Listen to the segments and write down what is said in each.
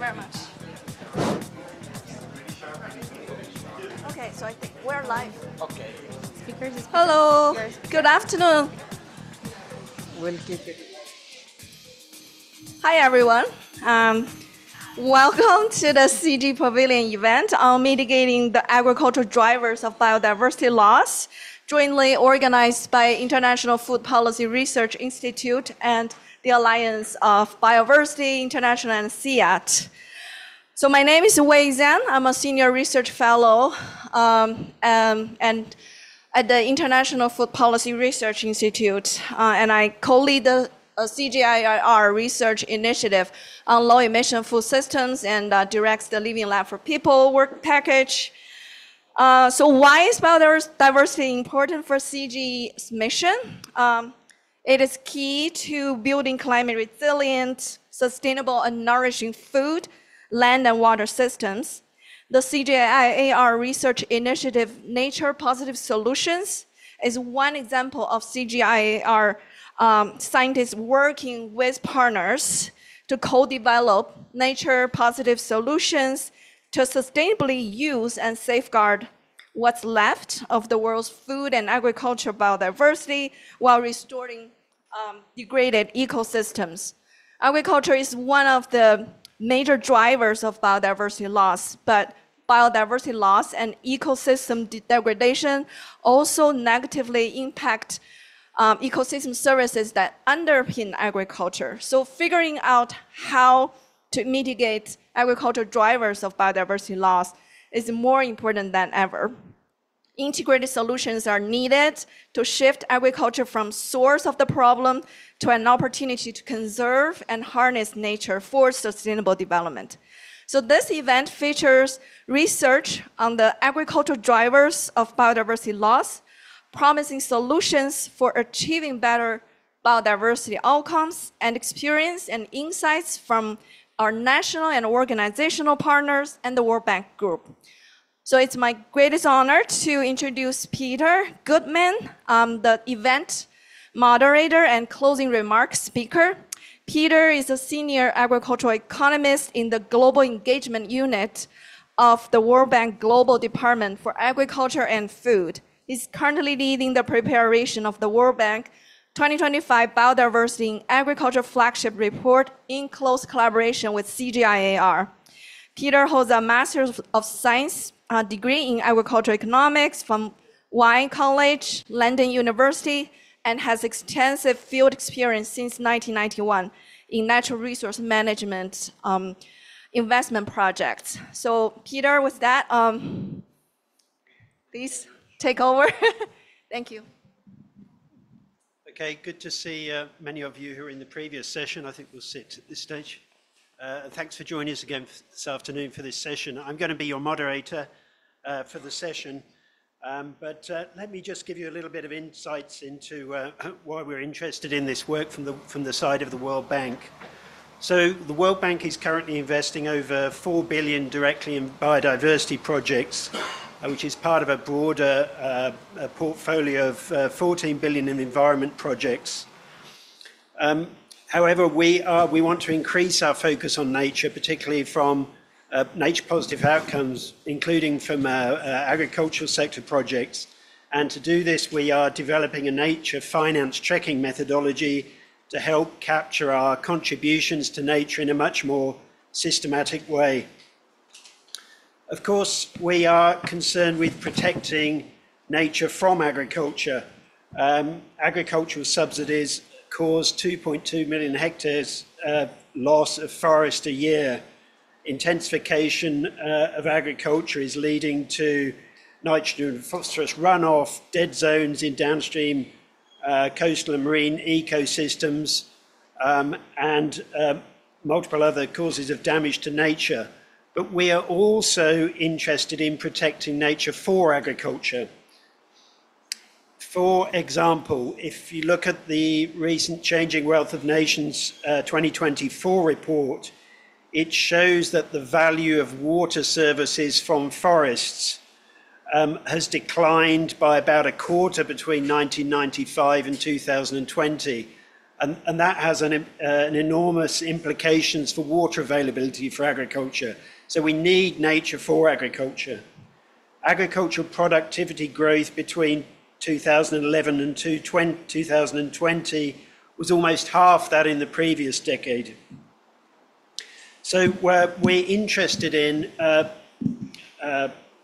very much. Okay, so I think we're live. Okay. Speakers. Hello. Good afternoon. We'll keep it. Hi, everyone. Welcome to the CG Pavilion event on mitigating the agricultural drivers of biodiversity loss, jointly organized by International Food Policy Research Institute and the Alliance of Biodiversity International and CGIAR. So my name is Wei Zhan. I'm a senior research fellow and at the International Food Policy Research Institute, and I co-lead the CGIAR research initiative on low-emission food systems and directs the Living Lab for People work package. So why is biodiversity important for CG's mission? It is key to building climate resilient, sustainable and nourishing food, land and water systems. The CGIAR research initiative, Nature Positive Solutions, is one example of CGIAR scientists working with partners to co-develop nature positive solutions to sustainably use and safeguard what's left of the world's food and agricultural biodiversity while restoring degraded ecosystems. Agriculture is one of the major drivers of biodiversity loss, but biodiversity loss and ecosystem degradation also negatively impact ecosystem services that underpin agriculture. So figuring out how to mitigate agricultural drivers of biodiversity loss is more important than ever. Integrated solutions are needed to shift agriculture from source of the problem to an opportunity to conserve and harness nature for sustainable development. So this event features research on the agricultural drivers of biodiversity loss, promising solutions for achieving better biodiversity outcomes, and experience and insights from our national and organizational partners and the World Bank Group. So it's my greatest honor to introduce Peter Goodman, the event moderator and closing remarks speaker. Peter is a senior agricultural economist in the Global Engagement Unit of the World Bank Global Department for Agriculture and Food. He's currently leading the preparation of the World Bank 2025 Biodiversity in Agriculture Flagship Report in close collaboration with CGIAR. Peter holds a Master of Science degree in Agricultural Economics from Wine College, London University, and has extensive field experience since 1991 in natural resource management investment projects. So Peter, with that, please take over. Thank you. Okay, good to see many of you who were in the previous session. I think we'll sit at this stage. Thanks for joining us again this afternoon for this session. I'm going to be your moderator for the session, but let me just give you a little bit of insights into why we're interested in this work from the side of the World Bank. So the World Bank is currently investing over $4 billion directly in biodiversity projects, which is part of a broader portfolio of $14 billion in environment projects. However, we want to increase our focus on nature, particularly from nature positive outcomes, including from agricultural sector projects. And to do this, we are developing a nature finance tracking methodology to help capture our contributions to nature in a much more systematic way. Of course, we are concerned with protecting nature from agriculture. Agricultural subsidies cause 2.2 million hectares loss of forest a year. Intensification of agriculture is leading to nitrogen and phosphorus runoff, dead zones in downstream coastal and marine ecosystems, and multiple other causes of damage to nature. But we are also interested in protecting nature for agriculture. For example, if you look at the recent Changing Wealth of Nations 2024 report, it shows that the value of water services from forests has declined by about a quarter between 1995 and 2020. And that has an enormous implications for water availability for agriculture. So we need nature for agriculture. Agricultural productivity growth between 2011 and 2020 was almost half that in the previous decade. So we're interested in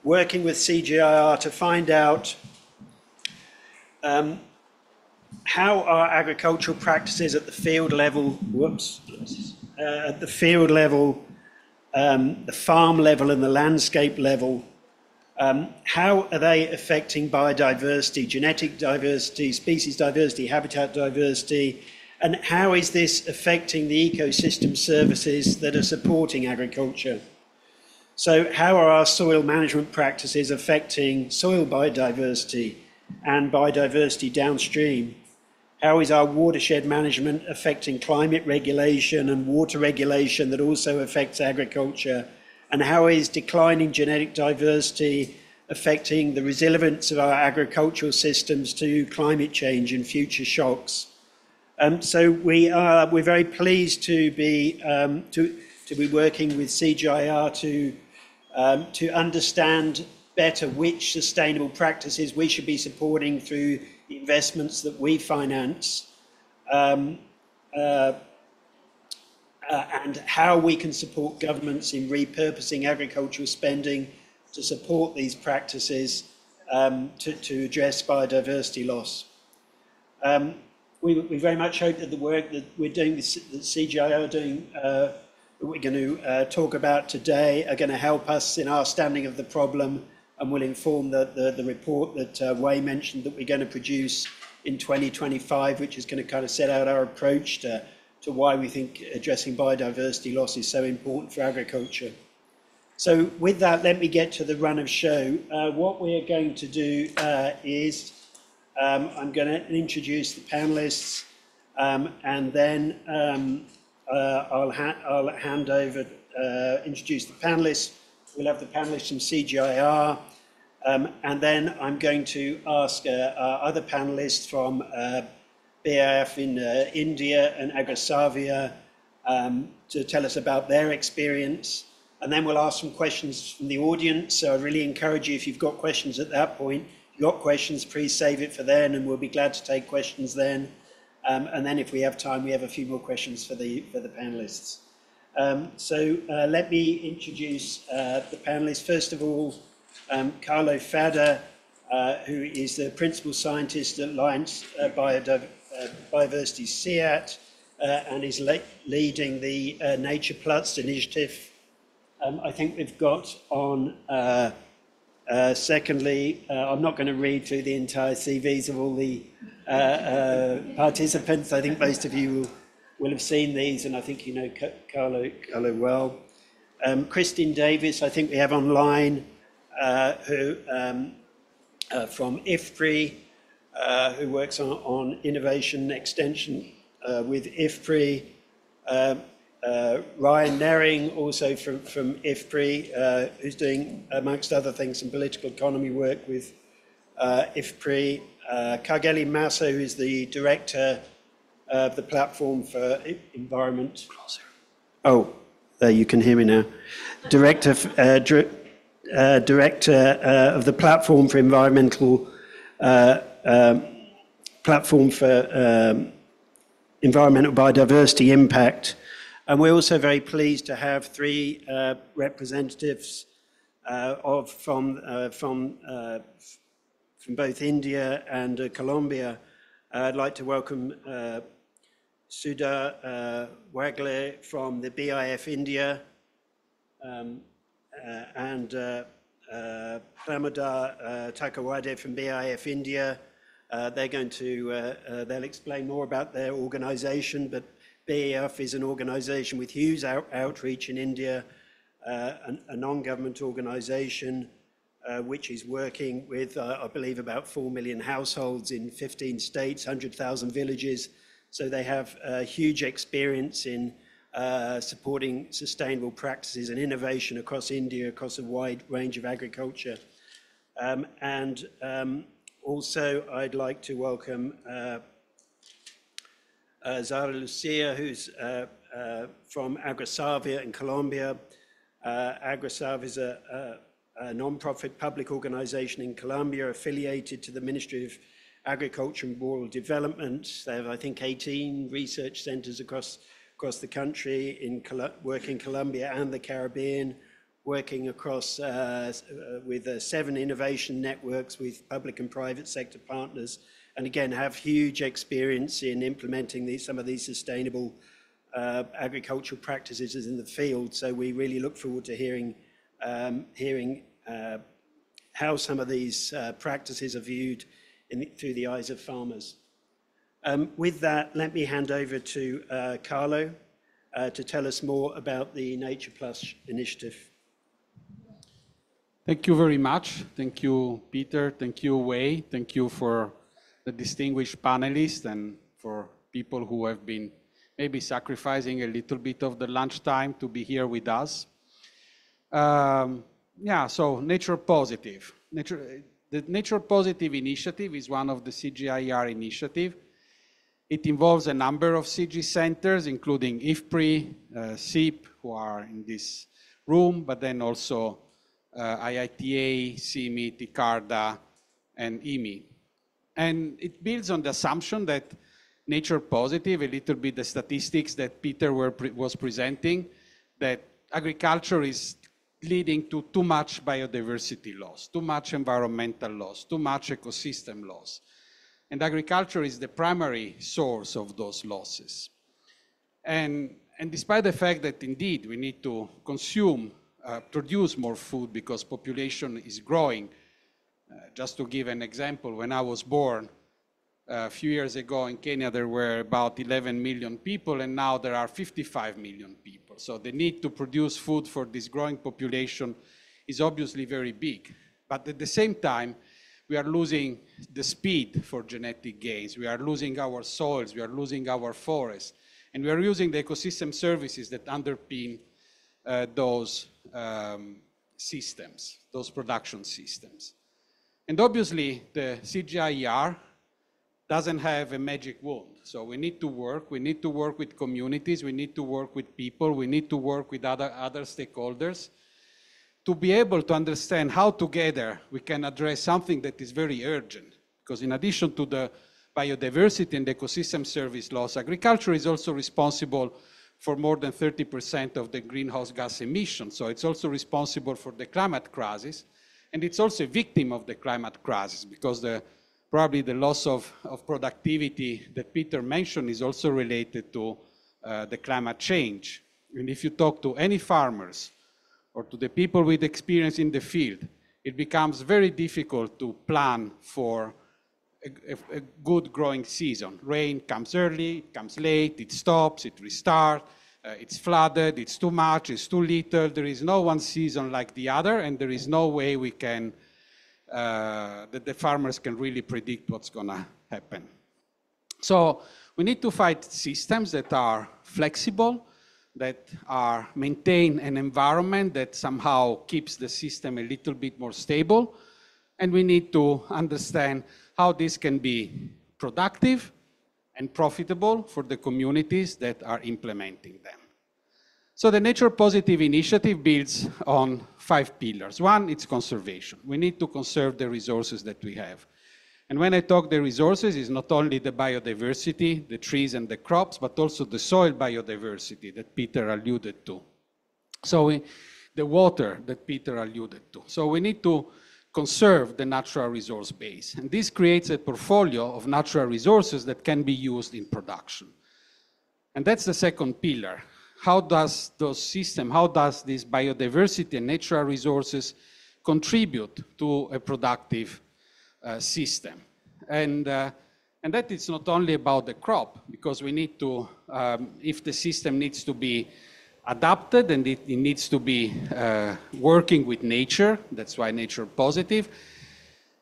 working with CGIAR to find out how our agricultural practices at the field level, at the field level, the farm level and the landscape level, how are they affecting biodiversity, genetic diversity, species diversity, habitat diversity, and how is this affecting the ecosystem services that are supporting agriculture? So how are our soil management practices affecting soil biodiversity and biodiversity downstream? How is our watershed management affecting climate regulation and water regulation that also affects agriculture? And how is declining genetic diversity affecting the resilience of our agricultural systems to climate change and future shocks? So we're very pleased to be working with CGIAR to understand better which sustainable practices we should be supporting through the investments that we finance, and how we can support governments in repurposing agricultural spending to support these practices to address biodiversity loss. We very much hope that the work that we're doing, that CGIAR are doing, that we're going to talk about today, are going to help us in our standing of the problem, and will inform the report that Wei mentioned that we're going to produce in 2025, which is going to kind of set out our approach to why we think addressing biodiversity loss is so important for agriculture. So with that, let me get to the run of show. What we're going to do is I'm going to introduce the panelists, and then I'll hand over, introduce the panelists. We'll have the panelists from CGIAR, and then I'm going to ask our other panelists from BIF in India and Agrisavia to tell us about their experience. And then we'll ask some questions from the audience. So I really encourage you, if you've got questions at that point, if you've got questions, please save it for then, and we'll be glad to take questions then. And then if we have time, we have a few more questions for the panelists. So let me introduce the panelists. First of all, Carlo Fada, who is the principal scientist at Alliance Biodiversity CIAT, and is leading the Nature Plus initiative. I think we've got on, secondly, I'm not going to read through the entire CVs of all the participants. I think most of you will have seen these, and I think you know Carlo well. Christine Davis, I think we have online, who from IFPRI, who works on innovation extension with IFPRI. Ryan Nering, also from IFPRI, who's doing, amongst other things, some political economy work with IFPRI. Kargeli Masso, who's the director of the Platform for Environment. Oh, you can hear me now. Director of the Platform for Environmental Platform for Environmental Biodiversity Impact. And we're also very pleased to have three representatives from both India and Colombia. I'd like to welcome Sudha Wagle from the BIF India, and Pramodar Takawade from BIF India. They're going to, they'll explain more about their organisation, but BIF is an organisation with huge outreach in India, a non-government organisation which is working with, I believe, about 4 million households in 15 states, 100,000 villages. So they have huge experience in supporting sustainable practices and innovation across India, across a wide range of agriculture. Also, I'd like to welcome Zara Lucia, who's from Agrosavia in Colombia. Agrosavia is a non-profit public organization in Colombia affiliated to the Ministry of Agriculture and Rural Development. They have, I think, 18 research centers across the country, working in Colombia and the Caribbean, working across with 7 innovation networks with public and private sector partners, and again have huge experience in implementing some of these sustainable agricultural practices in the field. So we really look forward to hearing how some of these practices are viewed through the eyes of farmers. With that, let me hand over to Carlo to tell us more about the Nature Plus initiative. Thank you very much. Thank you, Peter. Thank you, Wei. Thank you for the distinguished panelists and for people who have been maybe sacrificing a little bit of the lunchtime to be here with us. So Nature Positive. The Nature Positive initiative is one of the CGIAR initiative. It involves a number of CG centers, including IFPRI, SIP, who are in this room, but then also IITA, CIMI, TICARDA, and IMI. And it builds on the assumption that Nature Positive, a little bit the statistics that Peter was presenting, that agriculture is leading to too much biodiversity loss, too much environmental loss, too much ecosystem loss. And agriculture is the primary source of those losses. And despite the fact that indeed we need to produce more food because population is growing. Just to give an example, when I was born a few years ago in Kenya, there were about 11 million people, and now there are 55 million people. So the need to produce food for this growing population is obviously very big. But at the same time, we are losing the speed for genetic gains. We are losing our soils, we are losing our forests, and we are using the ecosystem services that underpin those systems, those production systems. And obviously, the CGIAR doesn't have a magic wand. So we need to work with communities, we need to work with people, we need to work with other stakeholders to be able to understand how together we can address something that is very urgent. Because in addition to the biodiversity and ecosystem service loss, agriculture is also responsible for more than 30% of the greenhouse gas emissions. So it's also responsible for the climate crisis. And it's also a victim of the climate crisis because probably the loss of productivity that Peter mentioned is also related to the climate change. And if you talk to any farmers or to the people with experience in the field, it becomes very difficult to plan for a good growing season. Rain comes early, it comes late, it stops, it restarts, it's flooded, it's too much, it's too little. There is no one season like the other, and there is no way we can, that the farmers can really predict what's gonna happen. So we need to find systems that are flexible, that maintain an environment that somehow keeps the system a little bit more stable, and we need to understand how this can be productive and profitable for the communities that are implementing them. So the Nature Positive initiative builds on 5 pillars. One, it's conservation. We need to conserve the resources that we have. And when I talk the resources, it's not only the biodiversity, the trees and the crops, but also the soil biodiversity that Peter alluded to. So the water that Peter alluded to. So we need to conserve the natural resource base. And this creates a portfolio of natural resources that can be used in production. And that's the second pillar. How does this biodiversity and natural resources contribute to a productive system? And that is not only about the crop, because we need to, if the system needs to be adapted and it needs to be working with nature, that's why Nature Positive,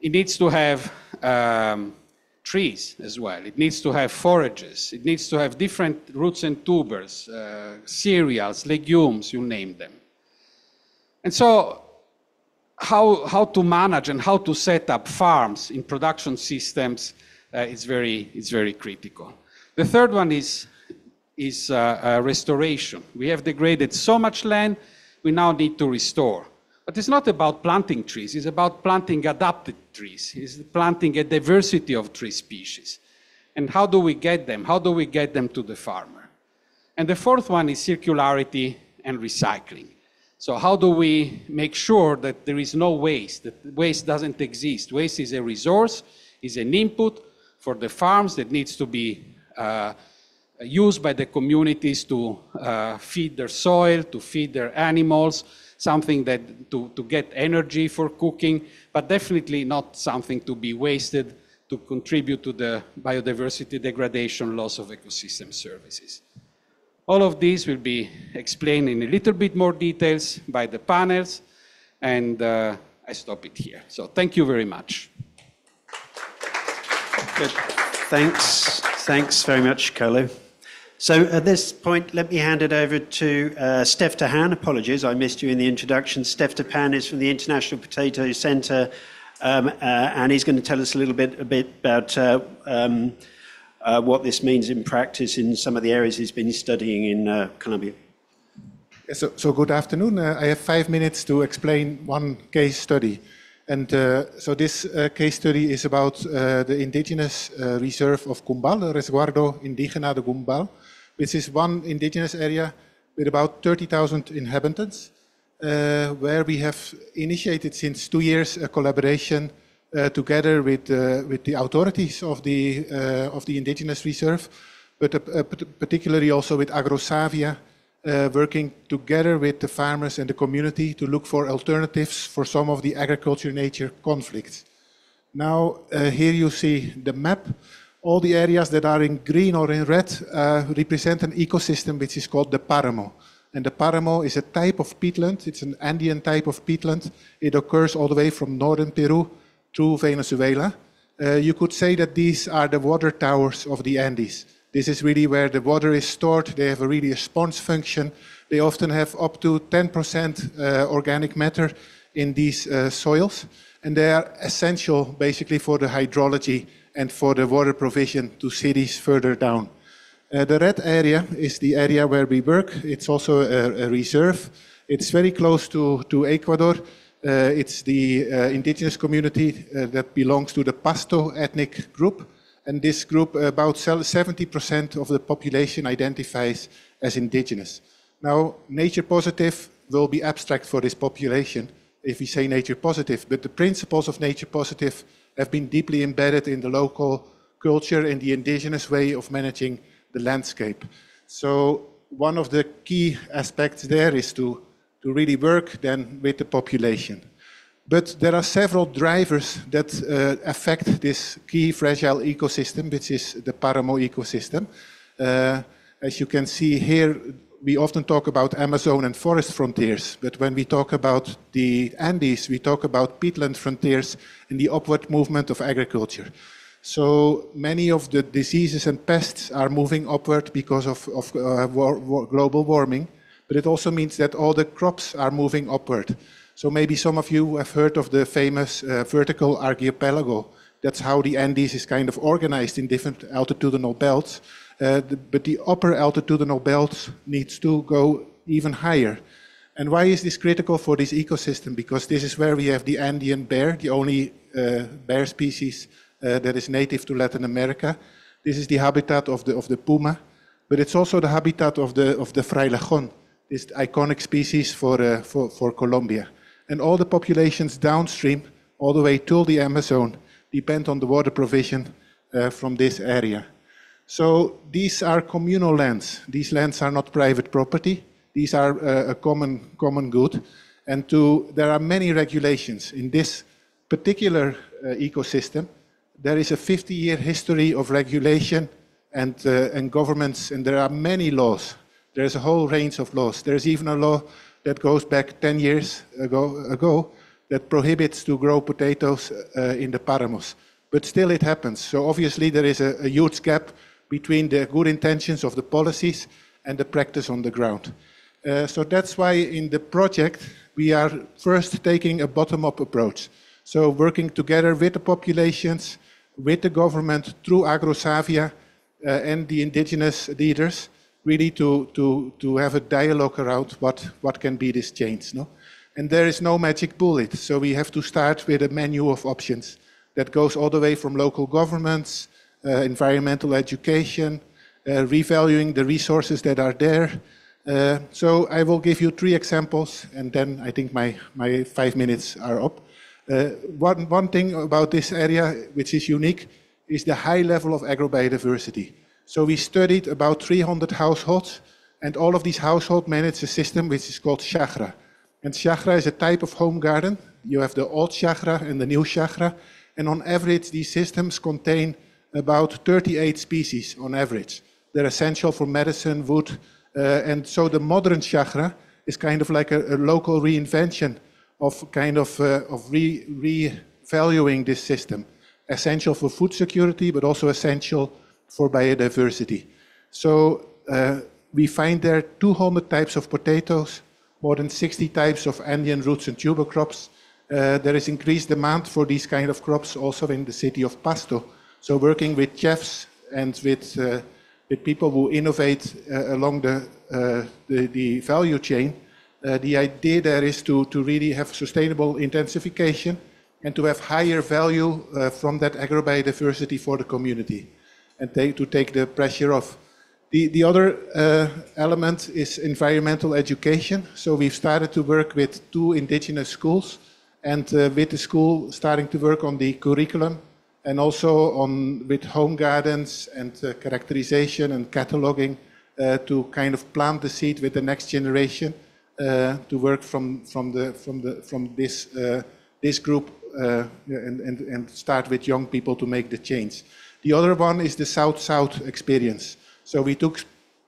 it needs to have trees as well. It needs to have forages. It needs to have different roots and tubers, cereals, legumes, you name them. And so how to manage and how to set up farms in production systems is very critical. The third one is restoration. We have degraded so much land, we now need to restore. But it's not about planting trees, it's about planting adapted trees. It's planting a diversity of tree species. And how do we get them? How do we get them to the farmer? And the fourth one is circularity and recycling. So how do we make sure that there is no waste, that waste doesn't exist? Waste is a resource, is an input for the farms that needs to be used by the communities to feed their soil, to feed their animals, something that to get energy for cooking, but definitely not something to be wasted to contribute to the biodiversity degradation, loss of ecosystem services. All of these will be explained in a little bit more details by the panels, and I stop it here. So thank you very much. Good. Thanks very much, Carlo. So at this point, let me hand it over to Steph de Haan. Apologies, I missed you in the introduction. Steph de Haan is from the International Potato Centre, and he's going to tell us a bit about what this means in practice in some of the areas he's been studying in Colombia. So good afternoon. I have 5 minutes to explain one case study. And so this case study is about the indigenous reserve of Cumbal, Resguardo Indígena de Cumbal, which is one indigenous area with about 30,000 inhabitants, where we have initiated since 2 years a collaboration together with the authorities of the indigenous reserve, but particularly also with AgroSavia, working together with the farmers and the community to look for alternatives for some of the agriculture-nature conflicts. Now, here you see the map. All the areas that are in green or in red represent an ecosystem which is called the páramo. And the páramo is a type of peatland. It's an Andean type of peatland. It occurs all the way from northern Peru to Venezuela. You could say that these are the water towers of the Andes. This is really where the water is stored. They have really a sponge function. They often have up to 10% organic matter in these soils. And they are essential basically for the hydrology and for the water provision to cities further down. The red area is the area where we work. It's also a reserve. It's very close to Ecuador. It's the indigenous community that belongs to the Pasto ethnic group. And this group, about 70% of the population identifies as indigenous. Now, nature positive will be abstract for this population if we say nature positive, but the principles of nature positive have been deeply embedded in the local culture and the indigenous way of managing the landscape. So one of the key aspects there is to really work then with the population. But there are several drivers that affect this key fragile ecosystem, which is the páramo ecosystem. As you can see here, we often talk about Amazon and forest frontiers, but when we talk about the Andes, we talk about peatland frontiers and the upward movement of agriculture. So many of the diseases and pests are moving upward because of global warming, but it also means that all the crops are moving upward. So maybe some of you have heard of the famous vertical archipelago. That's how the Andes is kind of organized in different altitudinal belts. But the upper altitudinal belt needs to go even higher. And why is this critical for this ecosystem? Because this is where we have the Andean bear, the only bear species that is native to Latin America. This is the habitat of the puma, but it's also the habitat of the frailejon, this iconic species for Colombia. And all the populations downstream, all the way to the Amazon, depend on the water provision from this area. So these are communal lands. These lands are not private property. These are a common good. And there are many regulations. In this particular ecosystem, there is a 50-year history of regulation and governments, and there are many laws. There's a whole range of laws. There's even a law that goes back 10 years ago that prohibits to grow potatoes in the páramos. But still it happens. So obviously there is a huge gap between the good intentions of the policies and the practice on the ground. So that's why in the project we are first taking a bottom-up approach. So working together with the populations, with the government, through AgroSavia, and the indigenous leaders really to have a dialogue around what can be this change. No? And there is no magic bullet, so we have to start with a menu of options that goes all the way from local governments, environmental education, revaluing the resources that are there. So I will give you 3 examples, and then I think my 5 minutes are up. One thing about this area, which is unique, is the high level of agrobiodiversity. So we studied about 300 households, and all of these households manage a system which is called CGIAR. And CGIAR is a type of home garden. You have the old CGIAR and the new CGIAR, and on average, these systems contain about 38 species on average. They're essential for medicine, wood, and so the modern CGIAR is kind of like a local reinvention of kind of revaluing this system. Essential for food security, but also essential for biodiversity. So we find there 200 types of potatoes, more than 60 types of Andean roots and tuber crops. There is increased demand for these kind of crops also in the city of Pasto. So working with chefs and with people who innovate along the value chain, the idea there is to really have sustainable intensification and to have higher value from that agrobiodiversity for the community and to take the pressure off. The other element is environmental education. So we've started to work with 2 indigenous schools and with the school starting to work on the curriculum and also with home gardens and characterization and cataloging to kind of plant the seed with the next generation to work from this group and start with young people to make the change. The other one is the South-South experience. So we took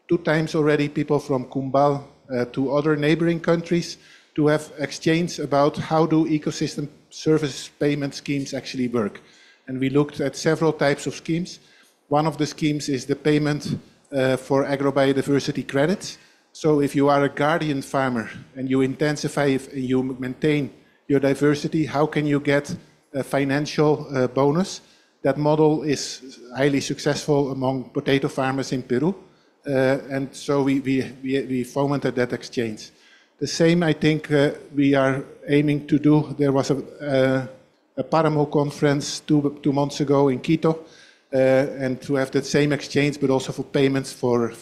2 times already people from Cumbal to other neighboring countries to have exchange about how do ecosystem service payment schemes actually work. And we looked at several types of schemes. One of the schemes is the payment for agrobiodiversity credits. So if you are a guardian farmer and you intensify and you maintain your diversity, how can you get a financial bonus? That model is highly successful among potato farmers in Peru. And so we fomented that exchange. The same, I think, we are aiming to do. There was a Paramo conference two months ago in Quito, and to have that same exchange, but also for payments for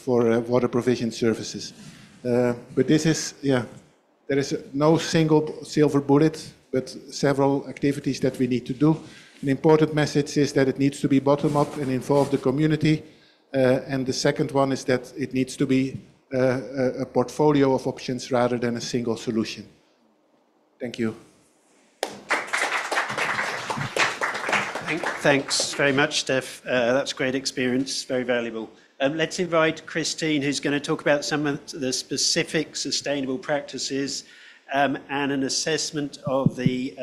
water provision services. But this is, there is no single silver bullet, but several activities that we need to do. An important message is that it needs to be bottom-up and involve the community. And the second one is that it needs to be a portfolio of options rather than a single solution. Thank you. Thanks very much, Steph. That's a great experience, very valuable. Let's invite Christine, who's going to talk about some of the specific sustainable practices and an assessment of the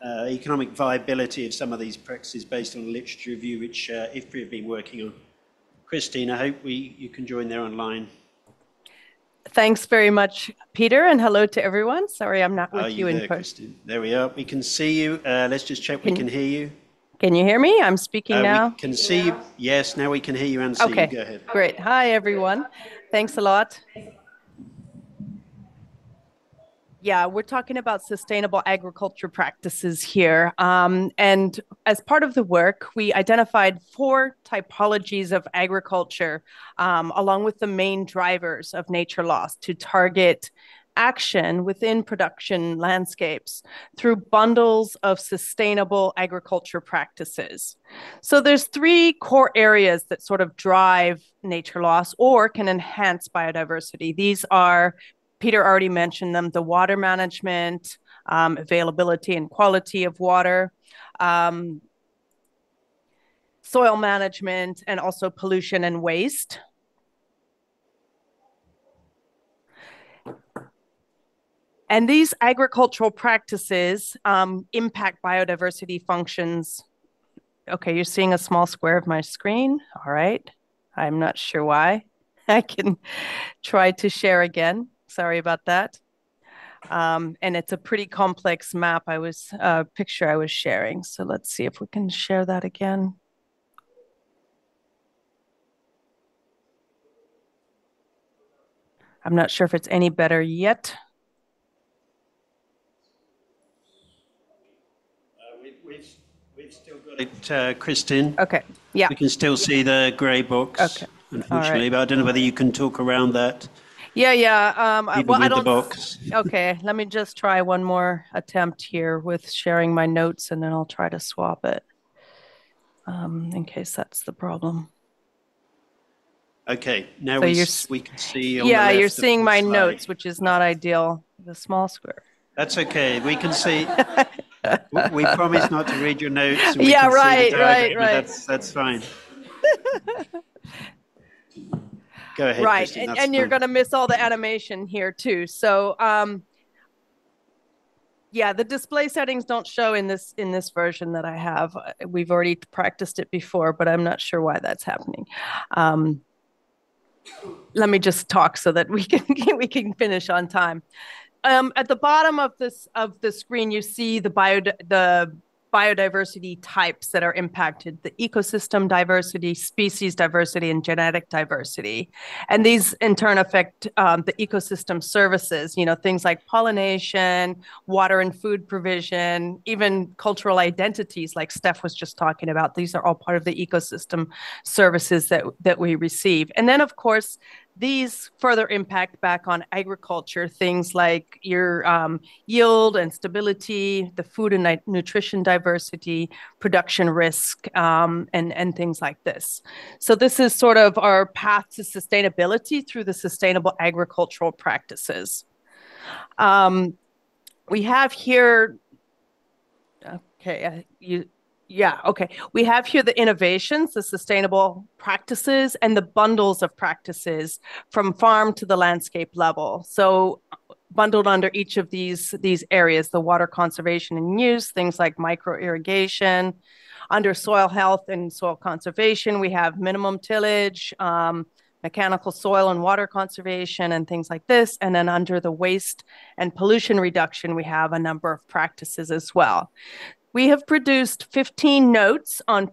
economic viability of some of these practices based on a literature review which IFPRI have been working on. Christine, I hope you can join there online. Thanks very much, Peter, and hello to everyone. Sorry, I'm not with you in person. There we are. We can see you. Let's just check we can hear you. Can you hear me? I'm speaking now. We can see you. Yes, now we can hear you and see you. Go ahead. Great. Hi, everyone. Thanks a lot. Yeah, we're talking about sustainable agriculture practices here. And as part of the work, we identified 4 typologies of agriculture, along with the main drivers of nature loss to target action within production landscapes through bundles of sustainable agriculture practices. So there's 3 core areas that sort of drive nature loss or can enhance biodiversity. These are, Peter already mentioned them, the water management, availability and quality of water, soil management, and also pollution and waste. And these agricultural practices impact biodiversity functions. Okay, you're seeing a small square of my screen. All right, I'm not sure why. I can try to share again. Sorry about that. And it's a pretty complex map picture I was sharing. So let's see if we can share that again. I'm not sure if it's any better yet. We've still got it, Kristin. Okay, yeah. We can still see the grey box, Okay. unfortunately, Right. but I don't know whether you can talk around that. Yeah. Even Well, I with the don't. box. Okay, let me just try one more attempt here with sharing my notes, and then I'll try to swap it in case that's the problem. Okay, now So we can see on the yeah, left. you're the seeing full my slide. notes, which is not ideal. The small square. That's okay. We can see. We promise not to read your notes. And we Yeah, can right, see the diagram, right. That's fine. Go ahead, Right, Kristin. That's and you're fine. going to miss all the animation here too. So yeah, the display settings don't show in this version that I have. We've already practiced it before, but I'm not sure why that's happening. Let me just talk so that we can finish on time. At the bottom of the screen, you see the biodiversity types that are impacted: the ecosystem diversity, species diversity, and genetic diversity. And these in turn affect the ecosystem services, things like pollination, water and food provision, even cultural identities like Steph was just talking about. These are all part of the ecosystem services that we receive. And then, of course, these further impact back on agriculture, things like your yield and stability, the food and nutrition diversity, production risk, and things like this. So this is sort of our path to sustainability through the sustainable agricultural practices. We have here, okay, we have here the innovations, the sustainable practices, and the bundles of practices from farm to the landscape level. So bundled under each of these areas: the water conservation and use, things like micro irrigation. Under soil health and soil conservation, we have minimum tillage, mechanical soil and water conservation, and things like this. And then under the waste and pollution reduction, we have a number of practices as well. We have produced 15 notes on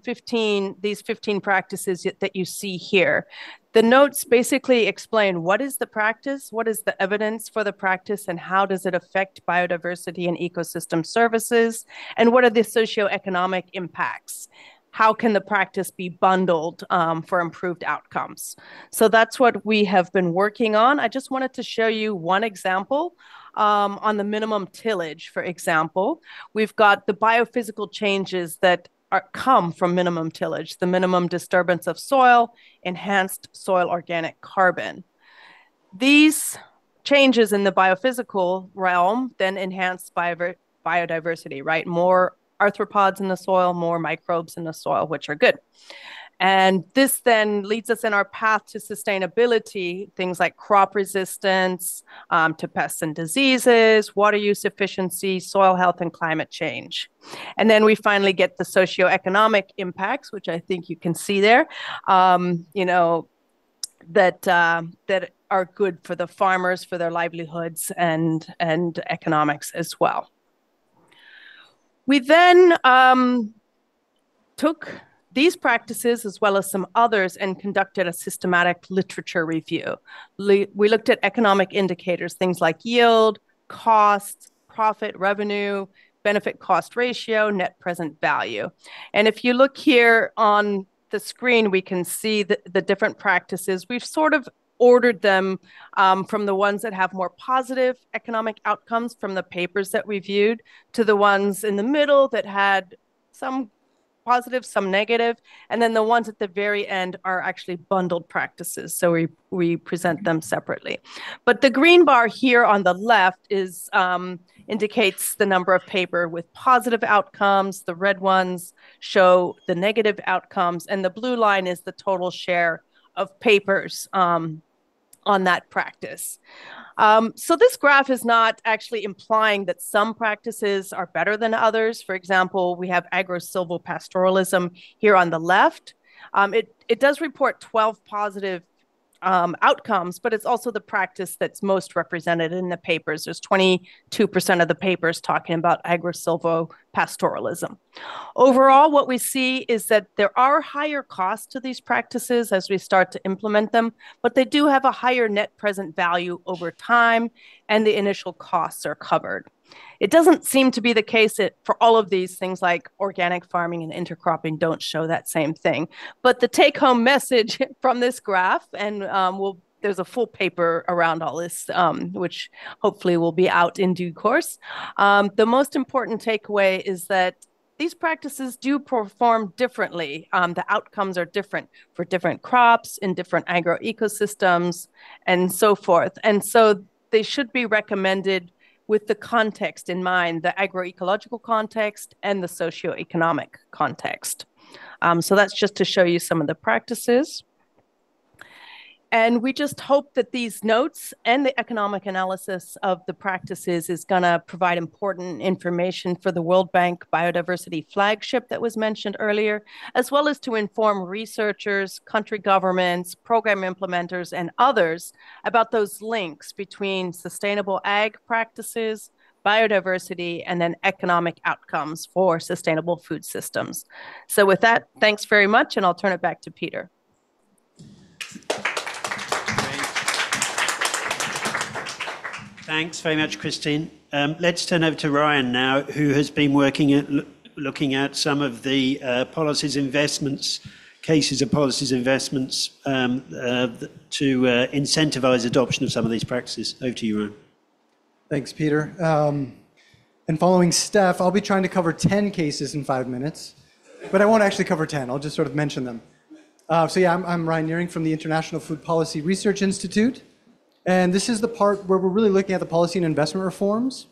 these 15 practices that you see here. The notes basically explain what is the practice, what is the evidence for the practice, and how does it affect biodiversity and ecosystem services, and what are the socioeconomic impacts. How can the practice be bundled for improved outcomes? So that's what we have been working on. I just wanted to show you one example. On the minimum tillage, for example, we've got the biophysical changes that come from minimum tillage: the minimum disturbance of soil, enhanced soil organic carbon. These changes in the biophysical realm then enhance biodiversity, right? More arthropods in the soil, more microbes in the soil, which are good. And this then leads us in our path to sustainability, things like crop resistance to pests and diseases, water use efficiency, soil health, and climate change. And then we finally get the socioeconomic impacts, which I think you can see there, that are good for the farmers, for their livelihoods, and economics as well. We then took these practices, as well as some others, and conducted a systematic literature review. We looked at economic indicators, things like yield, cost, profit, revenue, benefit cost ratio, net present value. And if you look here on the screen, we can see the different practices. We've sort of ordered them from the ones that have more positive economic outcomes from the papers that we viewed, to the ones in the middle that had some positive, some negative, and then the ones at the very end are actually bundled practices, so we present them separately. But the green bar here on the left is indicates the number of paper with positive outcomes. The red ones show the negative outcomes, and the blue line is the total share of papers on that practice. So this graph is not actually implying that some practices are better than others. For example, we have agro-silvopastoralism here on the left. It does report 12 positive outcomes, but it's also the practice that's most represented in the papers. There's 22% of the papers talking about agri-silvopastoralism. Overall, what we see is that there are higher costs to these practices as we start to implement them, but they do have a higher net present value over time, and the initial costs are covered. It doesn't seem to be the case that for all of these things like organic farming and intercropping don't show that same thing. But the take-home message from this graph, and there's a full paper around all this, which hopefully will be out in due course. The most important takeaway is that these practices do perform differently. The outcomes are different for different crops in different agroecosystems and so forth. And so they should be recommended with the context in mind, the agroecological context and the socioeconomic context. So that's just to show you some of the practices. And we just hope that these notes and the economic analysis of the practices is going to provide important information for the World Bank Biodiversity Flagship that was mentioned earlier, as well as to inform researchers, country governments, program implementers, and others about those links between sustainable ag practices, biodiversity, and then economic outcomes for sustainable food systems. So with that, thanks very much, and I'll turn it back to Peter. Thanks very much, Christine. Let's turn over to Ryan now, who has been looking at some of the cases of policies investments to incentivize adoption of some of these practices. Over to you, Ryan. Thanks, Peter. And following Steph, I'll be trying to cover 10 cases in 5 minutes, but I won't actually cover 10. I'll just sort of mention them. I'm Ryan Nearing from the International Food Policy Research Institute. And this is the part where we're really looking at the policy and investment reforms.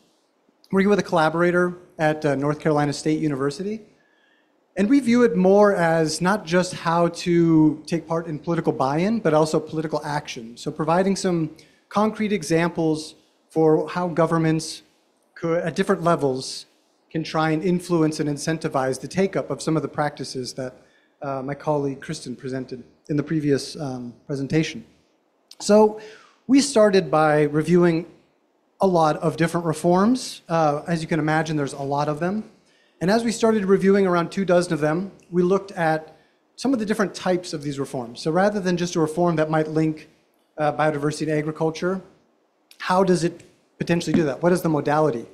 We're working with a collaborator at North Carolina State University. And we view it more as not just how to take part in political buy-in, but also political action. So providing some concrete examples for how governments could, at different levels, can try and influence and incentivize the take-up of some of the practices that my colleague Kristen presented in the previous presentation. So we started by reviewing a lot of different reforms. As you can imagine, there's a lot of them. And as we started reviewing around 24 of them, we looked at some of the different types of these reforms. So rather than just a reform that might link biodiversity to agriculture, how does it potentially do that? What is the modality?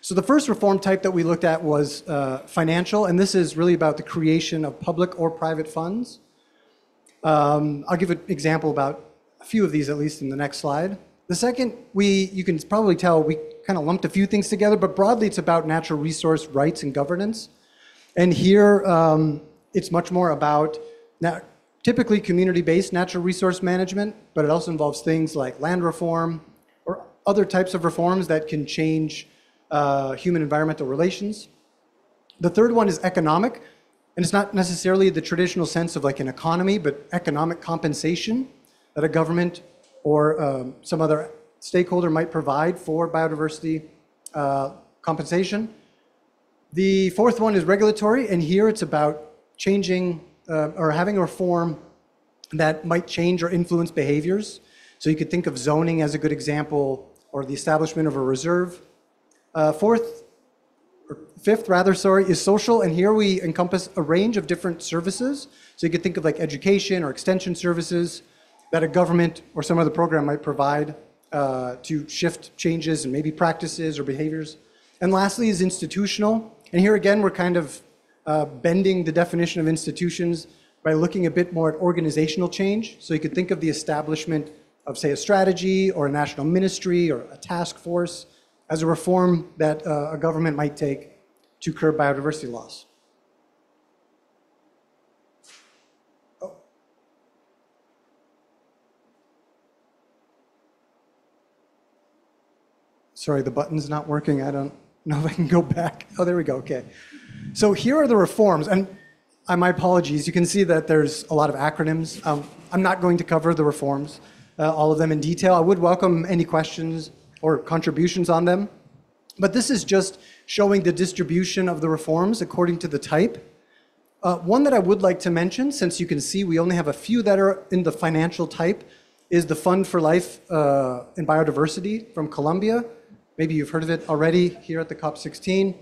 So the first reform type that we looked at was financial, and this is really about the creation of public or private funds. I'll give an example about a few of these, at least in the next slide. The second, you can probably tell we kind of lumped a few things together, but broadly it's about natural resource rights and governance. And here it's much more about typically community-based natural resource management, but it also involves things like land reform or other types of reforms that can change human environmental relations. The third one is economic, and it's not necessarily the traditional sense of like an economy, but economic compensation that a government or some other stakeholder might provide for biodiversity compensation. The fourth one is regulatory, and here it's about changing or having a reform that might change or influence behaviors. So you could think of zoning as a good example, or the establishment of a reserve. Fifth, is social, and here we encompass a range of different services. So you could think of like education or extension services that a government or some other program might provide to shift changes and maybe practices or behaviors. And lastly is institutional. And here again, we're kind of bending the definition of institutions by looking a bit more at organizational change. So you could think of the establishment of, say, a strategy or a national ministry or a task force as a reform that a government might take to curb biodiversity loss. Sorry, the button's not working. I don't know if I can go back. Oh, there we go, okay. So here are the reforms, and my apologies, you can see that there's a lot of acronyms. I'm not going to cover the reforms, all of them in detail. I would welcome any questions or contributions on them. But this is just showing the distribution of the reforms according to the type. One that I would like to mention, since you can see we only have a few that are in the financial type, is the Fund for Life and Biodiversity from Colombia. Maybe you've heard of it already here at the COP16,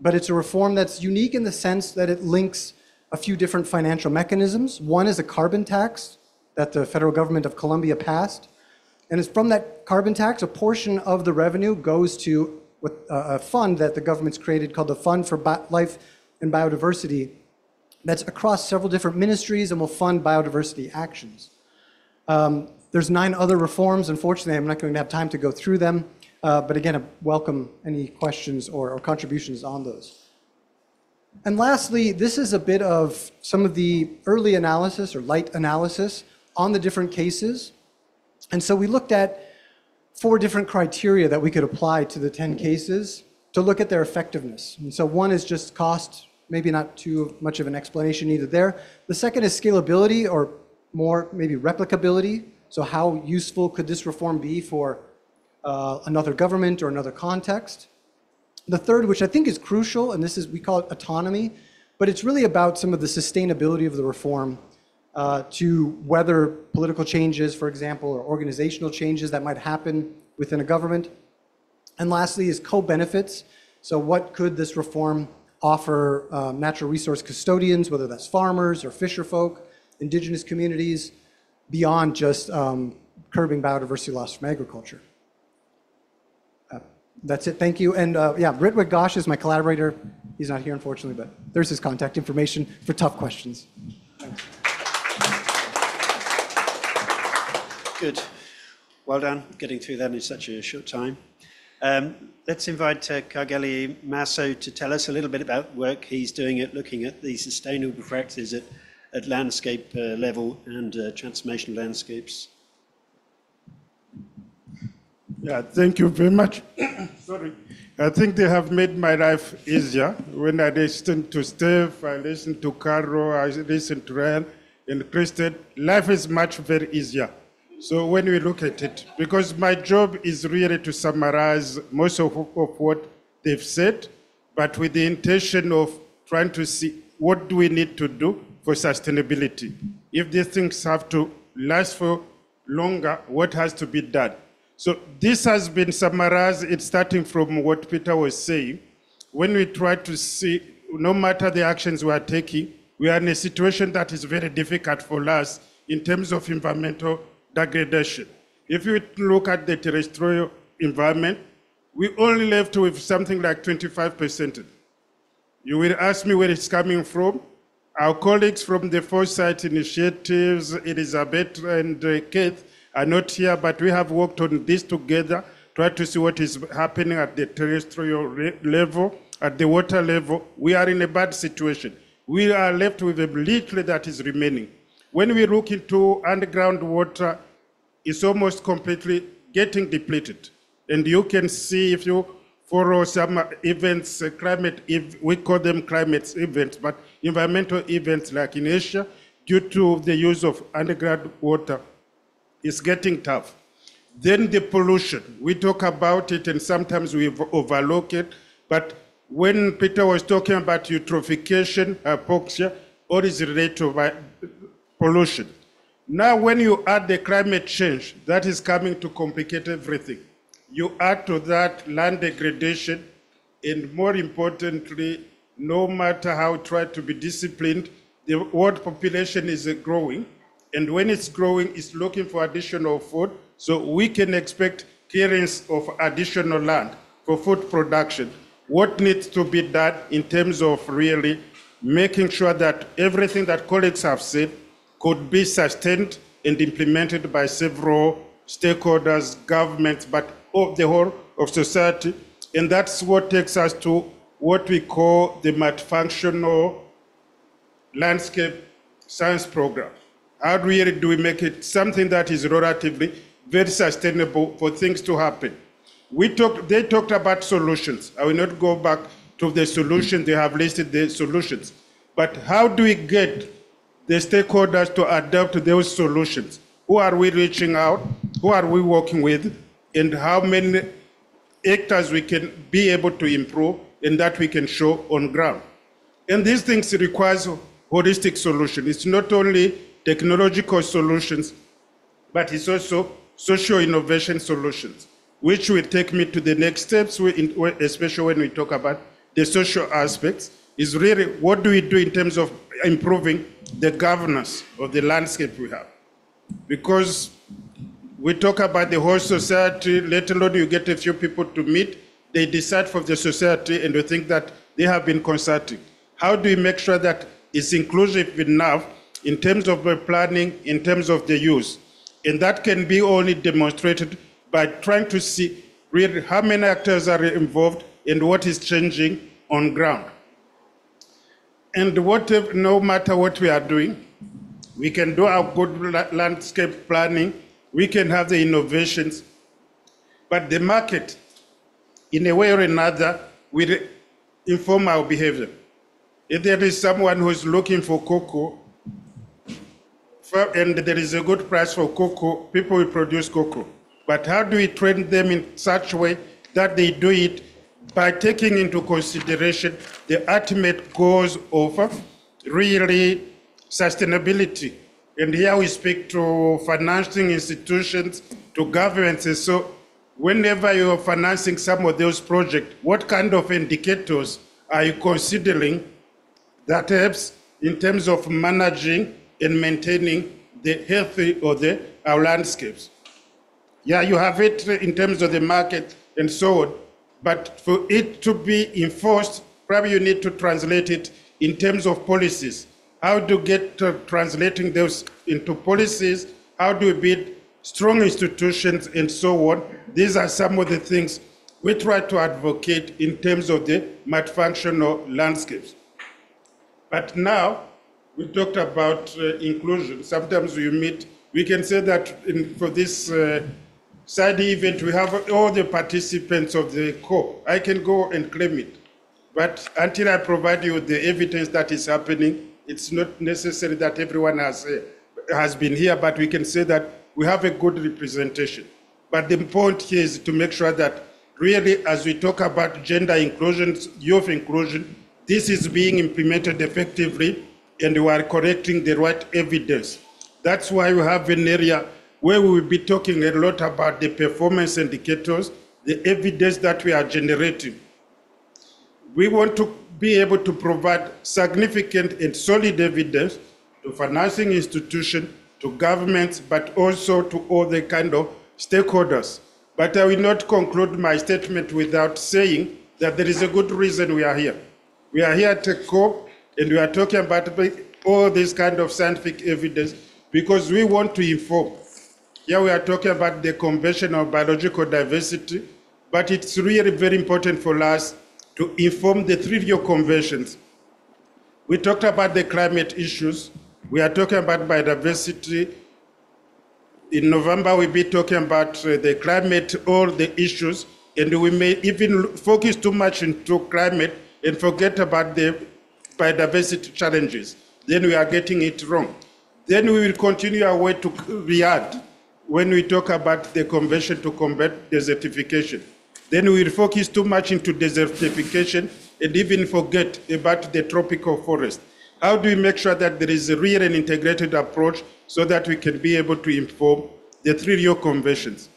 but it's a reform that's unique in the sense that it links a few different financial mechanisms. One is a carbon tax that the federal government of Colombia passed, and it's from that carbon tax, a portion of the revenue goes to a fund that the government's created called the Fund for Life and Biodiversity that's across several different ministries and will fund biodiversity actions. There's 9 other reforms. Unfortunately, I'm not going to have time to go through them, but again, I welcome any questions or contributions on those. And lastly, this is a bit of some of the early analysis or light analysis on the different cases. And so we looked at 4 different criteria that we could apply to the 10 cases to look at their effectiveness. And so one is just cost, maybe not too much of an explanation either there. The second is scalability, or more maybe replicability. So how useful could this reform be for another government or another context? The third, which I think is crucial, and this is, we call it autonomy, but it's really about some of the sustainability of the reform to weather political changes, for example, or organizational changes that might happen within a government. And lastly is co-benefits. So what could this reform offer natural resource custodians, whether that's farmers or fisher folk, indigenous communities, beyond just curbing biodiversity loss from agriculture. That's it, thank you. And yeah, Ritwik Ghosh is my collaborator. He's not here, unfortunately, but there's his contact information for tough questions. Thanks. Good. Well done, getting through that in such a short time. Let's invite Kargeli Masso to tell us a little bit about work he's doing at looking at the sustainable practices at landscape level and transformational landscapes. Yeah, thank you very much. Sorry. I think they have made my life easier. When I listen to Steph, I listen to Carol, I listen to Ryan and Kristen, life is much very easier. So when we look at it, because my job is really to summarize most of what they've said, but with the intention of trying to see what do we need to do for sustainability. If these things have to last for longer, what has to be done? So this has been summarized, it's starting from what Peter was saying. When we try to see, no matter the actions we are taking, we are in a situation that is very difficult for us in terms of environmental degradation. If you look at the terrestrial environment, we only left with something like 25%. You will ask me where it's coming from. Our colleagues from the Foresight Initiatives, Elizabeth and Keith, are not here, but we have worked on this together, try to see what is happening at the terrestrial level, at the water level. We are in a bad situation. We are left with a little that is remaining. When we look into underground water, it's almost completely getting depleted. And you can see if you follow some events, we call them climate events, but environmental events like in Asia, due to the use of underground water, it's getting tough. Then the pollution, we talk about it and sometimes we overlook it, but when Peter was talking about eutrophication, hypoxia, all is related to pollution. Now when you add the climate change, that is coming to complicate everything. You add to that land degradation, and more importantly, no matter how we try to be disciplined, the world population is growing, and when it's growing, it's looking for additional food, so we can expect clearance of additional land for food production. What needs to be done in terms of really making sure that everything that colleagues have said could be sustained and implemented by several stakeholders, governments, but of the whole of society. And that's what takes us to what we call the multifunctional landscape science program. How really do we make it something that is relatively very sustainable for things to happen? They talked about solutions. I will not go back to the solutions, they have listed the solutions. But how do we get the stakeholders to adapt those solutions? Who are we reaching out? Who are we working with? And how many hectares we can be able to improve and that we can show on ground. And these things requires holistic solution. It's not only technological solutions, but it's also social innovation solutions, which will take me to the next steps, especially when we talk about the social aspects, is really what do we do in terms of improving the governance of the landscape we have. Because we talk about the whole society, let alone you get a few people to meet, they decide for the society and we think that they have been consulting. How do we make sure that it's inclusive enough in terms of the planning, in terms of the use? And that can be only demonstrated by trying to see really how many actors are involved and what is changing on ground. And no matter what we are doing, we can do our good landscape planning, we can have the innovations, but the market, in a way or another, will inform our behavior. If there is someone who is looking for cocoa, and there is a good price for cocoa, people will produce cocoa. But how do we train them in such a way that they do it by taking into consideration the ultimate goals of really sustainability? And here we speak to financing institutions, to governments. And so whenever you're financing some of those projects, what kind of indicators are you considering that helps in terms of managing and maintaining the health of our landscapes? Yeah, you have it in terms of the market and so on, but for it to be enforced, probably you need to translate it in terms of policies. How to get translating those into policies, how do we build strong institutions and so on. These are some of the things we try to advocate in terms of the multifunctional landscapes. But now, we talked about inclusion. Sometimes we can say that for this side event, we have all the participants of the COP. I can go and claim it. But until I provide you with the evidence that is happening, it's not necessary that everyone has been here, but we can say that we have a good representation. But the point here is to make sure that really, as we talk about gender inclusion, youth inclusion, this is being implemented effectively and we are collecting the right evidence. That's why we have an area where we will be talking a lot about the performance indicators, the evidence that we are generating. We want to be able to provide significant and solid evidence to financing institutions, to governments, but also to all the kind of stakeholders. But I will not conclude my statement without saying that there is a good reason we are here. We are here at a COP and we are talking about all this kind of scientific evidence because we want to inform. Here we are talking about the Convention on Biological Diversity, but it's really very important for us to inform the 3 Rio conventions. We talked about the climate issues. We are talking about biodiversity. In November, we'll be talking about the climate, all the issues, and we may even focus too much into climate and forget about the biodiversity challenges. Then we are getting it wrong. Then we will continue our way to Riyadh when we talk about the Convention to combat desertification. Then we will focus too much into desertification and even forget about the tropical forest. How do we make sure that there is a real and integrated approach so that we can be able to inform the 3 Rio conventions?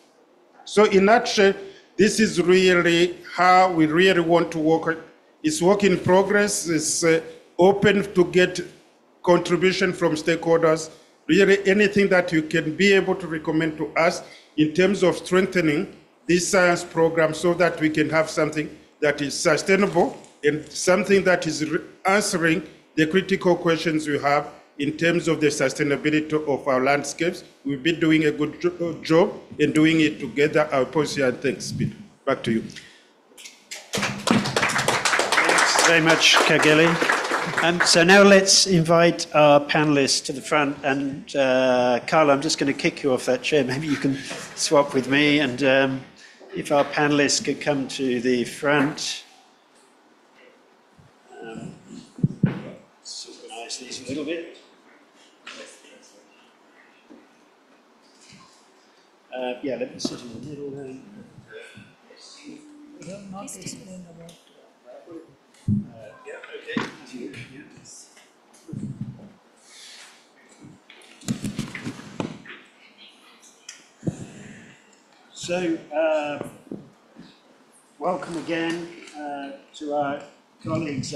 So in a nutshell, this is really how we really want to work. It's work in progress. It's open to get contribution from stakeholders. Really anything that you can be able to recommend to us in terms of strengthening this science program so that we can have something that is sustainable and something that is answering the critical questions we have in terms of the sustainability of our landscapes. We'll be doing a good job in doing it together. I'll pause here and thanks, Peter. Back to you. Thanks very much, Kageli. So now let's invite our panelists to the front. And Carla, I'm just going to kick you off that chair. Maybe you can swap with me. And if our panelists could come to the front. Organise these a little bit. Yeah, let me sit in the middle then. We have not explained about. Yeah, okay. As you wish, yeah. So, welcome again to our colleagues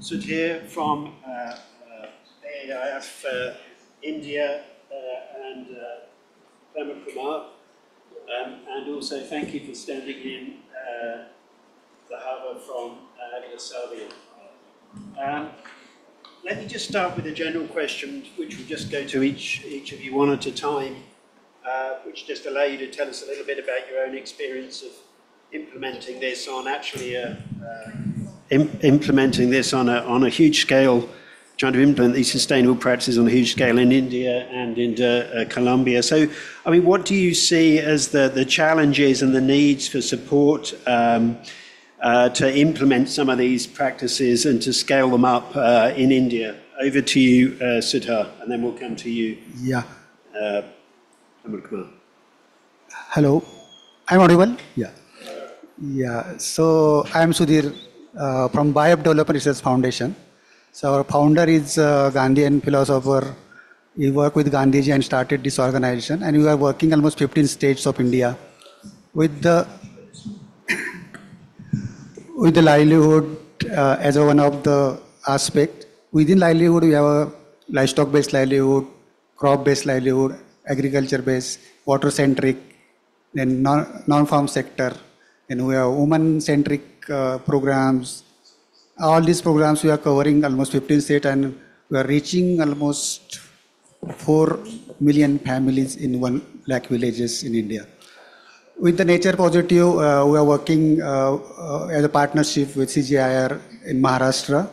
Sudhir from AIF India and Prema Kumar. And also thank you for standing in Zahava from Yugoslavia. Let me just start with a general question, which will just go to each of you one at a time, which just allow you to tell us a little bit about your own experience of implementing this on implementing this on a huge scale, trying to implement these sustainable practices on a huge scale in India and in Colombia. So, I mean, what do you see as the challenges and the needs for support to implement some of these practices and to scale them up in India? Over to you, Sudha, and then we'll come to you. Yeah. Kumar. Hello. I'm audible? Yeah. Yeah. So I'm Sudhir from Biop Development Research Foundation. So our founder is Gandhian philosopher. He worked with Gandhiji and started this organization, and we are working almost 15 states of India with the livelihood as one of the aspect. Within livelihood, we have a livestock-based livelihood, crop-based livelihood, agriculture-based, water-centric, then non-farm sector, and we have woman-centric programs. All these programs we are covering almost 15 states, and we are reaching almost 4 million families in 1 lakh villages in India. With the Nature Positive, we are working as a partnership with CGIAR in Maharashtra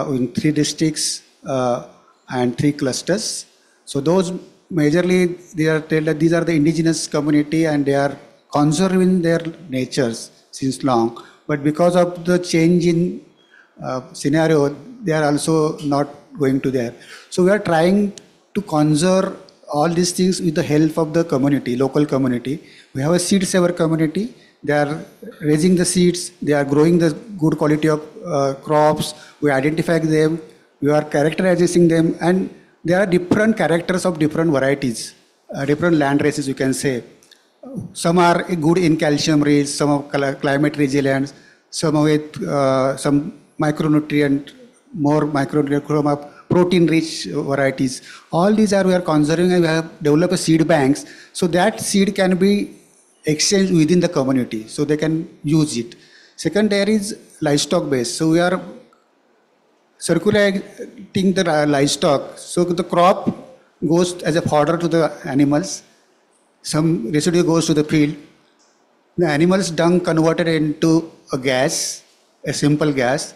in 3 districts and 3 clusters. So those majorly, they are told that these are the indigenous community and they are conserving their natures since long. But because of the change in scenario, they are also not going to there. So we are trying to conserve all these things with the help of the community, local community. We have a seed saver community. They are raising the seeds. They are growing the good quality of crops. We identify them. We are characterizing them, and there are different characters of different varieties, different land races, you can say. Some are good in calcium rich, some are climate resilient, some with some micronutrient, more micronutrient, protein rich varieties. All these we are conserving, and we have developed a seed banks, so that seed can be exchanged within the community, so they can use it. Second, there is livestock based. So we are circulating the livestock. So the crop goes as a fodder to the animals. Some residue goes to the field. The animal's dung converted into a gas, a simple gas.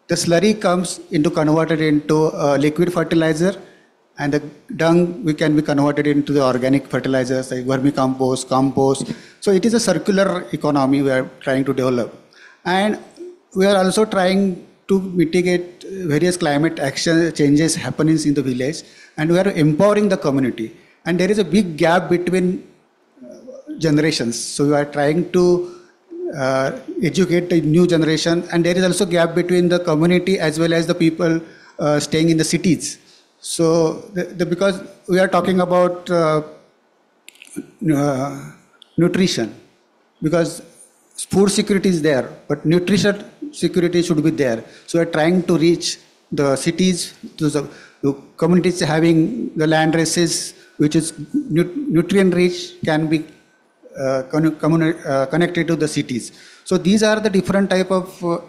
The slurry comes into converted into a liquid fertilizer, and the dung can be converted into the organic fertilizers like vermicompost, compost. So it is a circular economy we are trying to develop. And we are also trying to mitigate various climate action changes happening in the village, and we are empowering the community. And there is a big gap between generations. So we are trying to educate the new generation, and there is also gap between the community as well as the people staying in the cities. So because we are talking about nutrition, because food security is there, but nutrition security should be there. So we are trying to reach the cities, to the communities having the land races which is nutrient rich, can be connected to the cities. So these are the different type of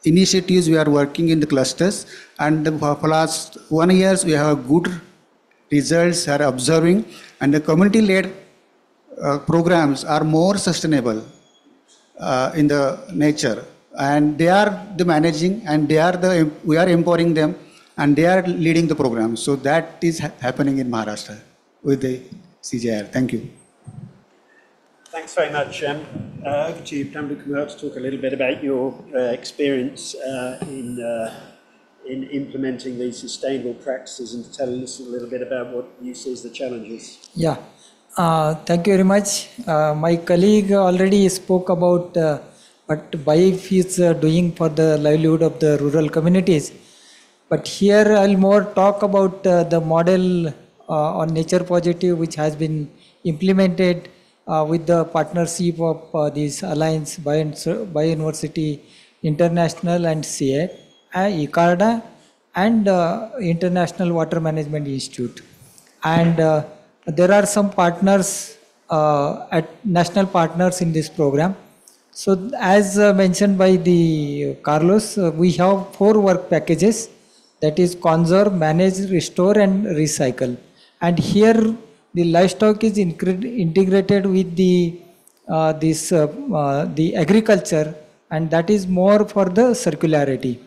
initiatives we are working in the clusters, and for last 1 year we have good results are observing, and the community led programs are more sustainable in the nature, and they are the managing, and we are empowering them, and they are leading the program. So that is happening in Maharashtra with the CGIAR. Thank you. Thanks very much. Over to you, Prema Kumar, to talk a little bit about your experience in implementing these sustainable practices, and to tell us a little bit about what you see as the challenges. Yeah. Thank you very much. My colleague already spoke about what BIF is doing for the livelihood of the rural communities. But here I'll more talk about the model on nature positive which has been implemented with the partnership of this Alliance Biouniversity International and CGIAR, ICARDA, and International Water Management Institute. And there are some partners, national partners in this program. So as mentioned by the Carlos, we have 4 work packages, that is conserve, manage, restore and recycle. And here the livestock is integrated with the agriculture, and that is more for the circularity.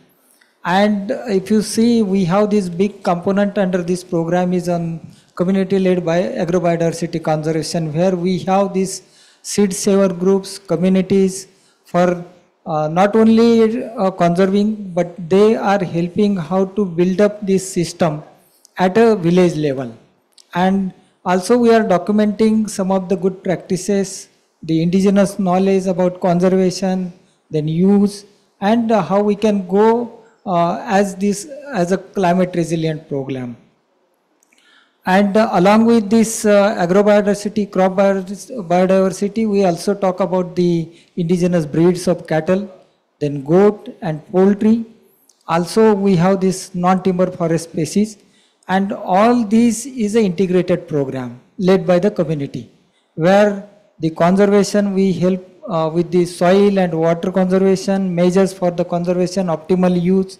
And if you see, we have this big component under this program is on community-led agrobiodiversity conservation, where we have these seed saver groups, communities for not only conserving, but they are helping how to build up this system at a village level. And also we are documenting some of the good practices, the indigenous knowledge about conservation, then use, and how we can go as a climate resilient program. And along with this agrobiodiversity, crop biodiversity, we also talk about the indigenous breeds of cattle, then goat and poultry. Also we have this non-timber forest species, and all these is an integrated program led by the community, where the conservation we help with the soil and water conservation, measures for the conservation, optimal use,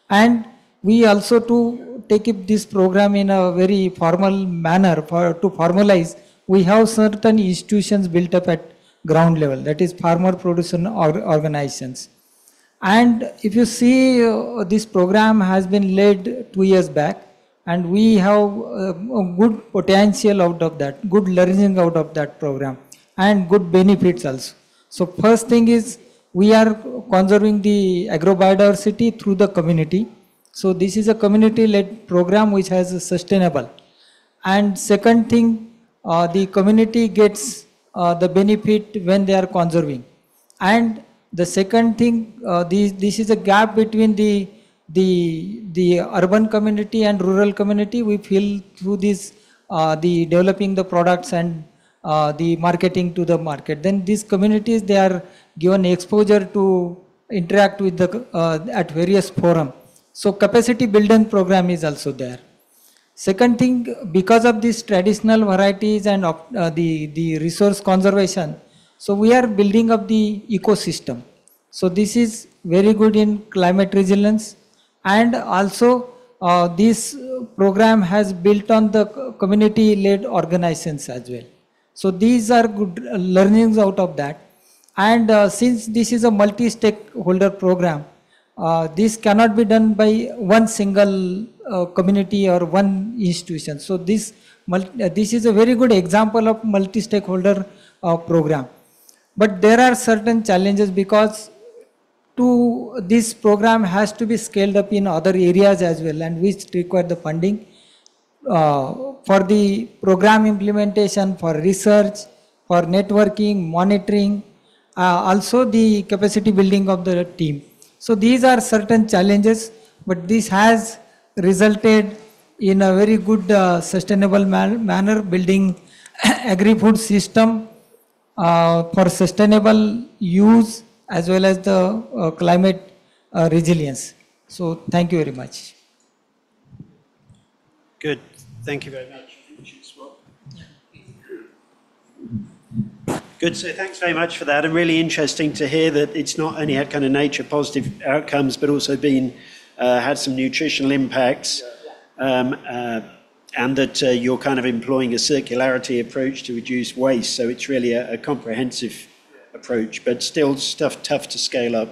and we also to take up this program in a very formal manner to formalize. We have certain institutions built up at ground level, that is farmer producer organizations. And if you see, this program has been led 2 years back, and we have a good potential out of that, good learning out of that program, and good benefits also. So first thing is, we are conserving the agrobiodiversity through the community. So this is a community-led program which has a sustainable. And second thing, the community gets the benefit when they are conserving. And the second thing, this is a gap between the urban community and rural community. We feel through this, the developing the products and the marketing to the market. Then these communities, they are given exposure to interact with the at various forums. So capacity building program is also there. Second thing, because of these traditional varieties and the resource conservation, so we are building up the ecosystem. So this is very good in climate resilience, and also this program has built on the community-led organizations as well. So these are good learnings out of that. And since this is a multi-stakeholder program, this cannot be done by one single community or one institution. So this is a very good example of multi-stakeholder program. But there are certain challenges, because this program has to be scaled up in other areas as well, and which require the funding for the program implementation, for research, for networking, monitoring, also the capacity building of the team. So these are certain challenges, but this has resulted in a very good sustainable manner, building agri-food system for sustainable use as well as the climate resilience. So thank you very much. Good. Thank you very much. Good. So thanks very much for that. And really interesting to hear that it's not only had kind of nature positive outcomes, but also had some nutritional impacts, and that you're kind of employing a circularity approach to reduce waste. So it's really a comprehensive approach, but still tough to scale up.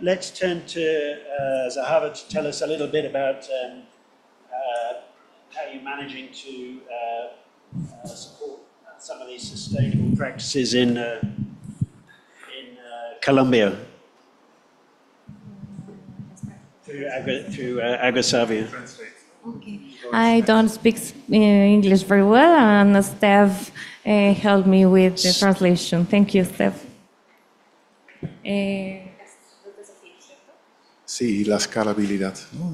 Let's turn to Zahava to tell us a little bit about how you're managing to support some of these sustainable practices in Colombia through AgroSavia. Okay. I don't speak English very well, and Steph helped me with the translation. Thank you, Steph. Sí, la escalabilidad, ¿no?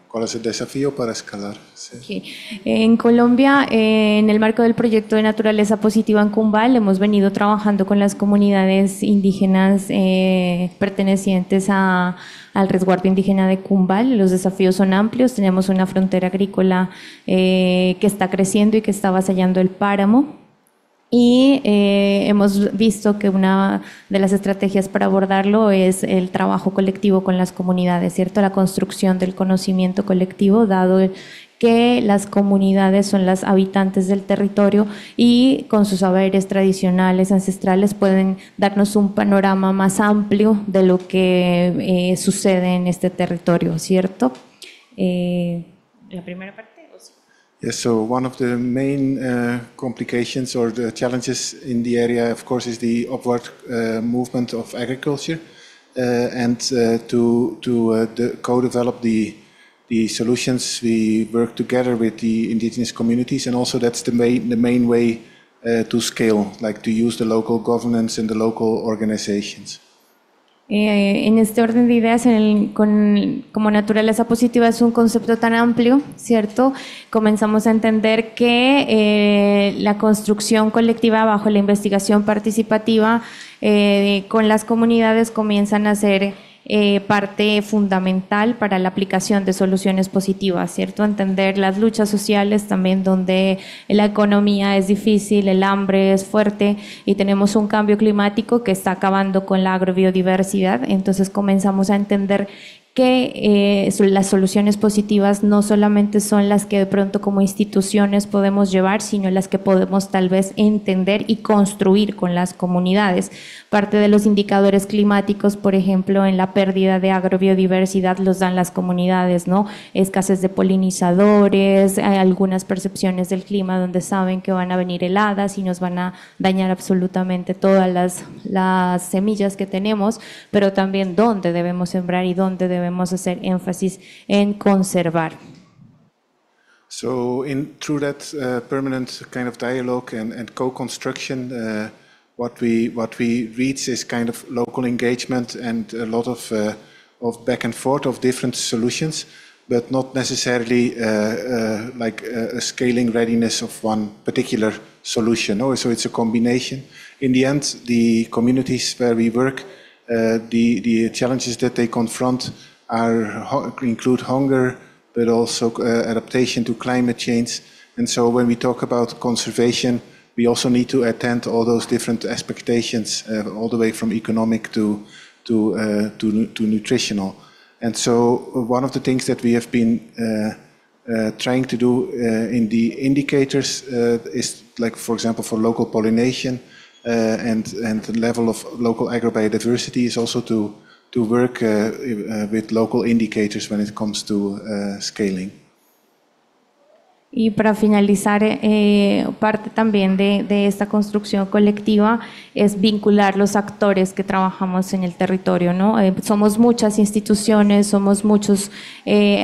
¿Cuál es el desafío para escalar? Sí. Okay. En Colombia, en el marco del proyecto de naturaleza positiva en Cumbal, hemos venido trabajando con las comunidades indígenas pertenecientes al resguardo indígena de Cumbal. Los desafíos son amplios. Tenemos una frontera agrícola que está creciendo y que está avasallando el páramo. Y hemos visto que una de las estrategias para abordarlo es el trabajo colectivo con las comunidades, ¿cierto? La construcción del conocimiento colectivo, dado que las comunidades son las habitantes del territorio y con sus saberes tradicionales, ancestrales, pueden darnos un panorama más amplio de lo que sucede en este territorio, ¿cierto? La primera parte. Yes, so one of the main complications or the challenges in the area, of course, is the upward movement of agriculture, and to co-develop the solutions, we work together with the indigenous communities, and also that's the main way to scale, like to use the local governance and the local organizations. En este orden de ideas, como naturaleza positiva es un concepto tan amplio, ¿cierto? Comenzamos a entender que la construcción colectiva bajo la investigación participativa con las comunidades comienzan a ser parte fundamental para la aplicación de soluciones positivas, ¿cierto? Entender las luchas sociales también donde la economía es difícil, el hambre es fuerte y tenemos un cambio climático que está acabando con la agrobiodiversidad. Entonces comenzamos a entender que las soluciones positivas no solamente son las que de pronto como instituciones podemos llevar, sino las que podemos tal vez entender y construir con las comunidades. Parte de los indicadores climáticos, por ejemplo, en la pérdida de agrobiodiversidad los dan las comunidades, ¿no? Escasez de polinizadores, hay algunas percepciones del clima donde saben que van a venir heladas y nos van a dañar absolutamente todas las semillas que tenemos, pero también dónde debemos sembrar y dónde debemos hacer énfasis en conservar. So through that permanent kind of dialogue and co-construction, what we reach is kind of local engagement and a lot of back and forth of different solutions, but not necessarily like a scaling readiness of one particular solution. No? So it's a combination. In the end, the communities where we work, the challenges that they confront include hunger, but also adaptation to climate change. And so when we talk about conservation, we also need to attend all those different expectations, all the way from economic to nutritional. And so one of the things that we have been trying to do in the indicators is, like, for example, for local pollination and the level of local agrobiodiversity is also to work with local indicators when it comes to scaling. Y para finalizar, parte también de esta construcción colectiva es vincular los actores que trabajamos en el territorio, ¿no? Somos muchas instituciones, somos muchos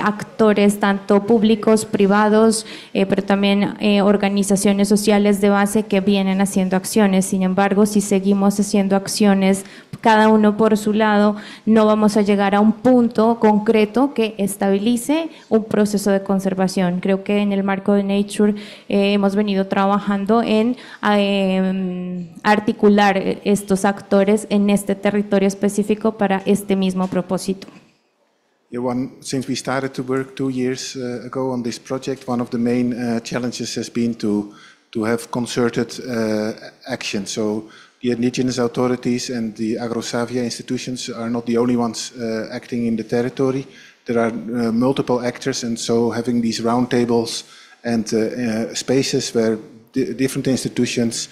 actores, tanto públicos, privados, pero también organizaciones sociales de base que vienen haciendo acciones. Sin embargo, si seguimos haciendo acciones cada uno por su lado, no vamos a llegar a un punto concreto que estabilice un proceso de conservación. Creo que en el marco de Nature hemos venido trabajando en articular estos actores en este territorio específico para este mismo propósito. Since we started to work 2 years ago on this project, one of the main challenges has been to have concerted action. So the indigenous authorities and the AgroSavia institutions are not the only ones acting in the territory. There are multiple actors, and so having these roundtables and spaces where different institutions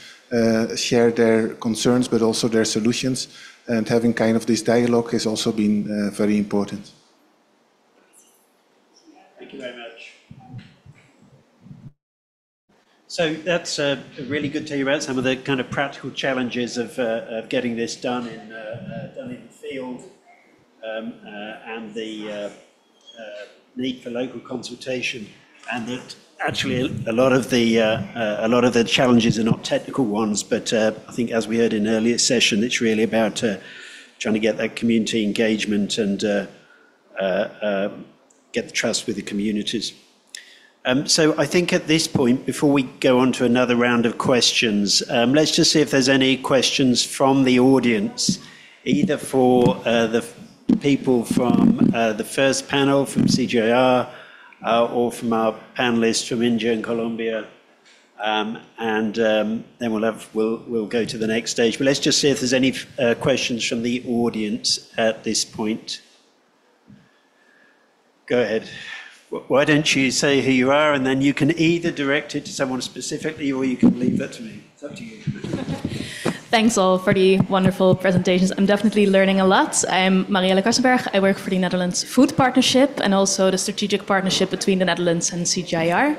share their concerns but also their solutions, and having kind of this dialogue has also been very important. Thank you very much. So that's really good to hear about some of the kind of practical challenges of getting this done in the field, and the need for local consultation, and that actually a lot of the challenges are not technical ones, but I think, as we heard in an earlier session, it's really about trying to get that community engagement and get the trust with the communities. So I think at this point, before we go on to another round of questions, let's just see if there's any questions from the audience, either for the people from the first panel from CGIAR or from our panelists from India and Colombia. Then we'll go to the next stage. But let's just see if there's any questions from the audience at this point. Go ahead. Why don't you say who you are, and then you can either direct it to someone specifically or you can leave that to me. It's up to you. Thanks all for the wonderful presentations. I'm definitely learning a lot. I'm Marielle Karsenberg. I work for the Netherlands Food Partnership and also the strategic partnership between the Netherlands and CGIAR.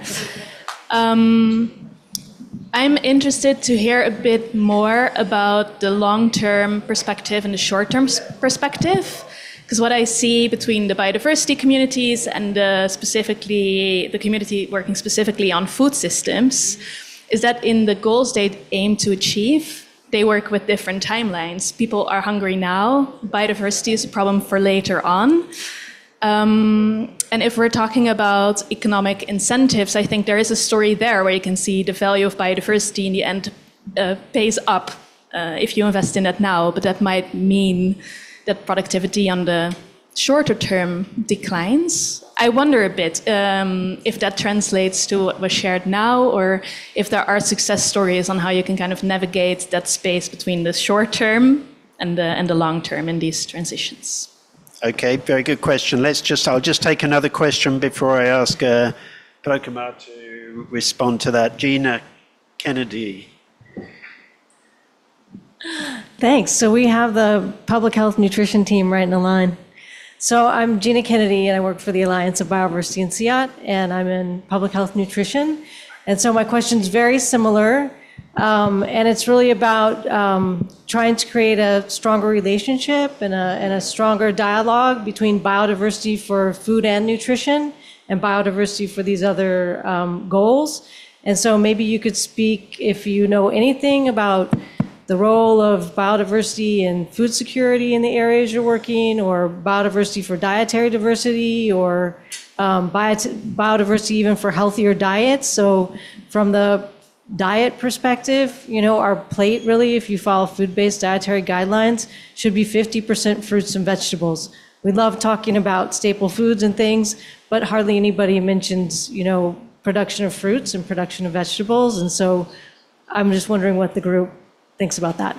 I'm interested to hear a bit more about the long-term perspective and the short-term perspective. Because what I see between the biodiversity communities and specifically the community working specifically on food systems is that in the goals they aim to achieve, they work with different timelines. People are hungry now. Biodiversity is a problem for later on. And if we're talking about economic incentives, I think there is a story there where you can see the value of biodiversity in the end pays up if you invest in that now, but that might mean that productivity on the shorter term declines. I wonder a bit if that translates to what was shared now, or if there are success stories on how you can kind of navigate that space between the short term and the long term in these transitions. Okay, very good question. I'll just take another question before I ask Prokuma to respond to that. Gina Kennedy. Thanks. So we have the public health nutrition team right in the line. So I'm Gina Kennedy, and I work for the Alliance of Biodiversity and CIAT, and I'm in public health nutrition. And so my question's very similar, and it's really about trying to create a stronger relationship and a stronger dialogue between biodiversity for food and nutrition and biodiversity for these other goals. And so maybe you could speak, if you know anything about the role of biodiversity in food security in the areas you're working, or biodiversity for dietary diversity, or biodiversity even for healthier diets. So from the diet perspective, our plate really, if you follow food-based dietary guidelines, should be 50% fruits and vegetables. We love talking about staple foods and things, but hardly anybody mentions, production of fruits and production of vegetables. And so I'm just wondering what the group thinks about that.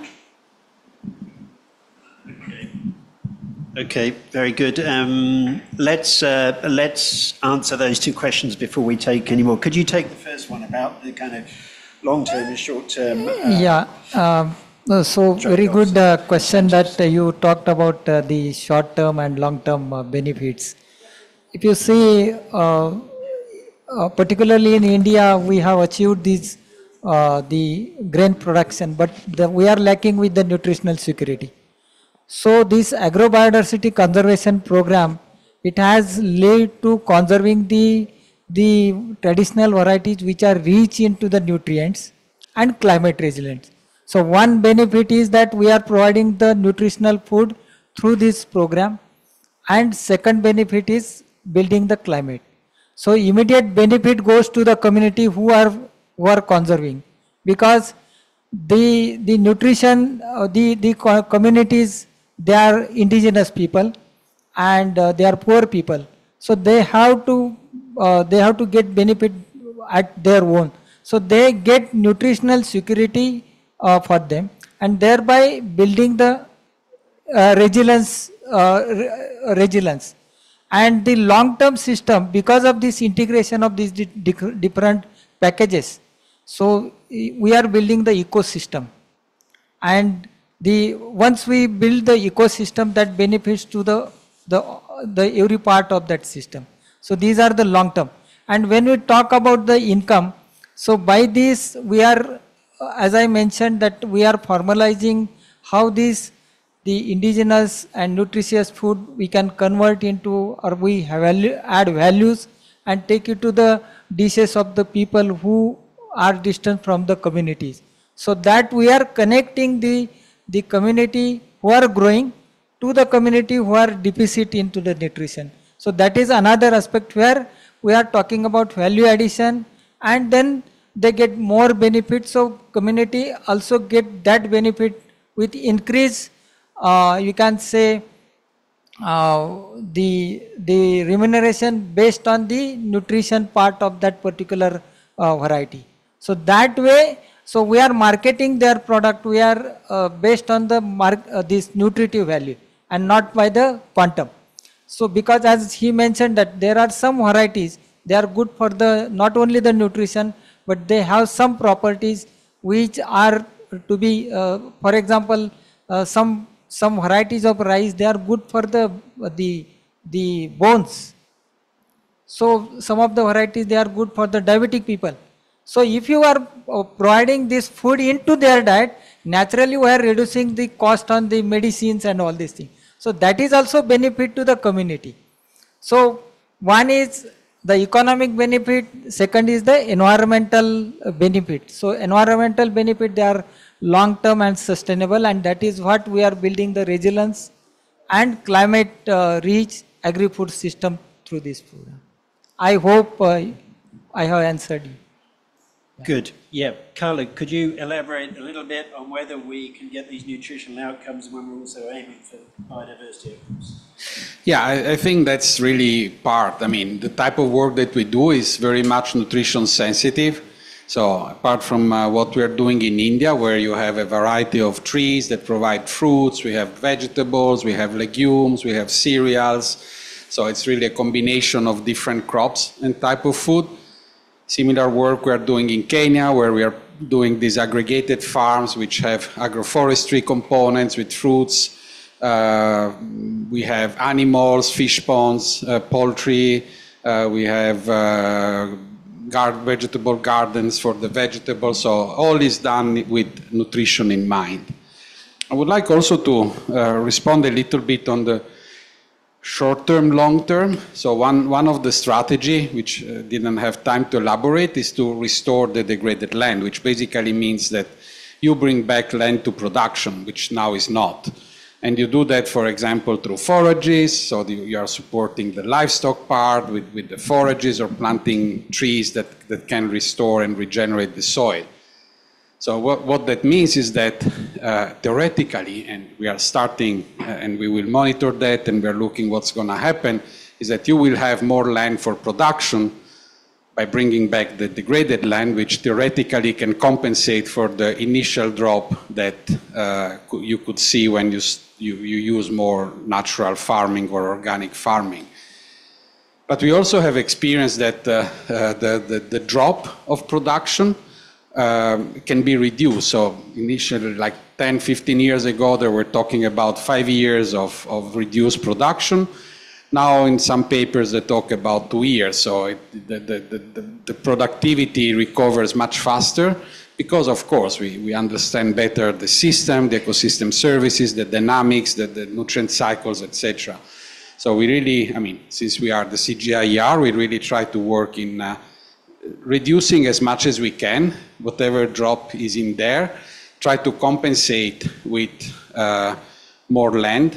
Okay, very good. Let's answer those two questions before we take any more. Could you take the first one about the kind of long-term and short-term? So very good question that you talked about the short-term and long-term benefits. If you see, particularly in India, we have achieved these the grain production, but we are lacking with the nutritional security. So this agrobiodiversity conservation program, it has led to conserving the traditional varieties which are rich into the nutrients and climate resilient. So one benefit is that we are providing the nutritional food through this program, and second benefit is building the climate. So immediate benefit goes to the community who are conserving, because the nutrition, the communities, they are indigenous people and they are poor people. So they have to get benefit at their own. So they get nutritional security for them, and thereby building the resilience. And the long-term system, because of this integration of these different packages, so we are building the ecosystem, and once we build the ecosystem, that benefits to the every part of that system. So these are the long term. And when we talk about the income, so by this we are, as I mentioned, that we are formalizing how the indigenous and nutritious food we can convert into, or we add values and take it to the dishes of the people who are distant from the communities. So that we are connecting the community who are growing to the community who are deficit into the nutrition. So that is another aspect where we are talking about value addition, and then they get more benefit. So community also get that benefit with increase, you can say, the remuneration based on the nutrition part of that particular variety. So that way, so we are marketing their product, we are based on the this nutritive value and not by the quantum. So because as he mentioned that there are some varieties, they are good for the not only the nutrition, but they have some properties which are to be, for example, some varieties of rice, they are good for the bones. So some of the varieties, they are good for the diabetic people. So if you are providing this food into their diet, naturally we are reducing the cost on the medicines and all these things. So that is also benefit to the community. So one is the economic benefit, second is the environmental benefit. So environmental benefit, they are long term and sustainable, and that is what we are building the resilience and climate rich agri-food system through this program. I hope I have answered you. Good. Yeah. Carla, could you elaborate a little bit on whether we can get these nutritional outcomes when we're also aiming for biodiversity outcomes? Yeah, I think that's really part. I mean, the type of work that we do is very much nutrition sensitive. So apart from what we are doing in India, where you have a variety of trees that provide fruits, we have vegetables, we have legumes, we have cereals. So it's really a combination of different crops and type of food. Similar work we are doing in Kenya, where we are doing these aggregated farms which have agroforestry components with fruits. We have animals, fish ponds, poultry. We have vegetable gardens for the vegetables. So all is done with nutrition in mind. I would like also to respond a little bit on the short-term, long-term. So one of the strategy, which didn't have time to elaborate, is to restore the degraded land, which basically means that you bring back land to production, which now is not. And you do that, for example, through forages. So you are supporting the livestock part with the forages, or planting trees that can restore and regenerate the soil. So what that means is that theoretically, and we are starting and we will monitor that and we're looking what's going to happen, is that you will have more land for production by bringing back the degraded land, which theoretically can compensate for the initial drop that you could see when you use more natural farming or organic farming. But we also have experienced that the drop of production can be reduced. So initially, like 10, 15 years ago, they were talking about 5 years of reduced production. Now in some papers they talk about 2 years. So the productivity recovers much faster because, of course, we understand better the system, the ecosystem services, the dynamics, the nutrient cycles, etc. So we really, I mean, since we are the CGIAR, we really try to work in reducing as much as we can, whatever drop is in there, try to compensate with more land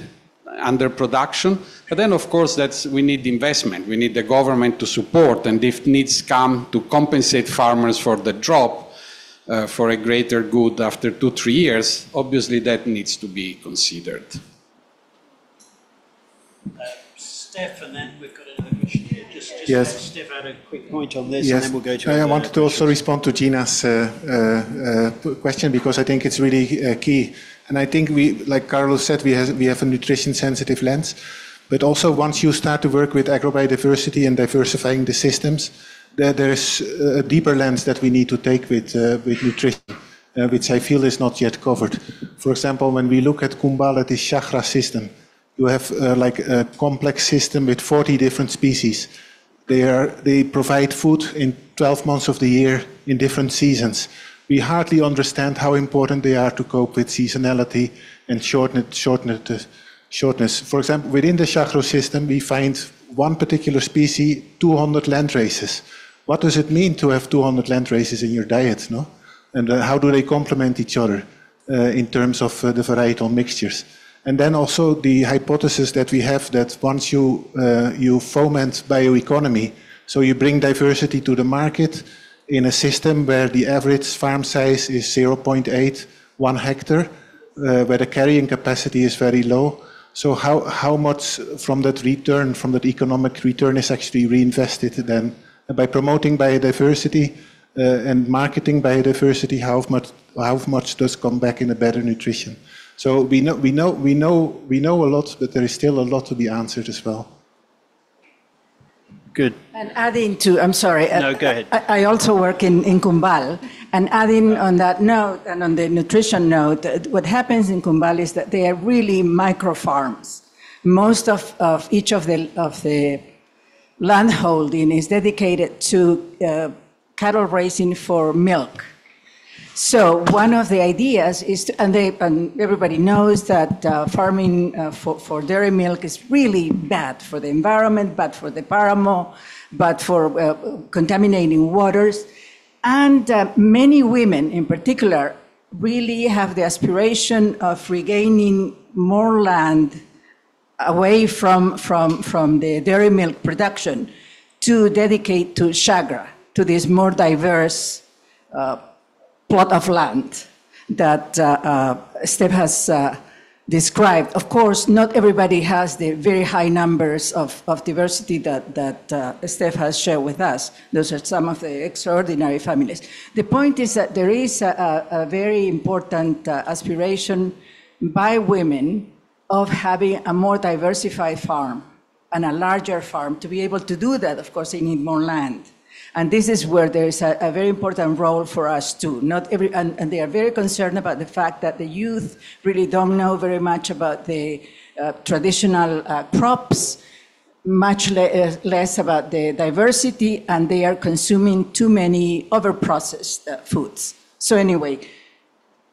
under production. But then, of course, we need investment. We need the government to support, and if needs come to compensate farmers for the drop for a greater good after 2-3 years, obviously that needs to be considered. Steph, and then we've got another question here. Just Yes. let Steph add a quick point on this, Yes, and then we'll go to I wanted to also respond to Gina's question, because I think it's really key. And I think like Carlos said, we have a nutrition-sensitive lens. But also, once you start to work with agrobiodiversity and diversifying the systems, there is a deeper lens that we need to take with nutrition, which I feel is not yet covered. For example, when we look at Kumbala, the chakra system, you have like a complex system with 40 different species. They provide food in 12 months of the year in different seasons. We hardly understand how important they are to cope with seasonality and shortness. For example, within the chakra system, we find one particular species, 200 land races. What does it mean to have 200 land races in your diet, no? And how do they complement each other in terms of the varietal mixtures? And then also the hypothesis that we have that once you foment bioeconomy, so you bring diversity to the market in a system where the average farm size is 0.8, 1 hectare, where the carrying capacity is very low. So how much from that return, from that economic return is actually reinvested then? By promoting biodiversity and marketing biodiversity, how much does come back in a better nutrition? So we know a lot, but there is still a lot to be answered as well. Good. And adding to, I'm sorry. No, go ahead. I also work in Cumbal, and adding on that note and on the nutrition note, what happens in Cumbal is that they are really micro farms. Most of each of the land holding is dedicated to cattle raising for milk. So one of the ideas is, and everybody knows that farming for dairy milk is really bad for the environment, bad for the paramo, bad for contaminating waters. And many women in particular really have the aspiration of regaining more land away from the dairy milk production to dedicate to CGIAR, to this more diverse plot of land that Steph has described. Of course, not everybody has the very high numbers of diversity that Steph has shared with us. Those are some of the extraordinary families. The point is that there is a very important aspiration by women of having a more diversified farm and a larger farm. To be able to do that, of course, they need more land. And this is where there is a very important role for us too. And they are very concerned about the fact that the youth really don't know very much about the traditional crops, much less about the diversity, and they are consuming too many over-processed foods. So anyway,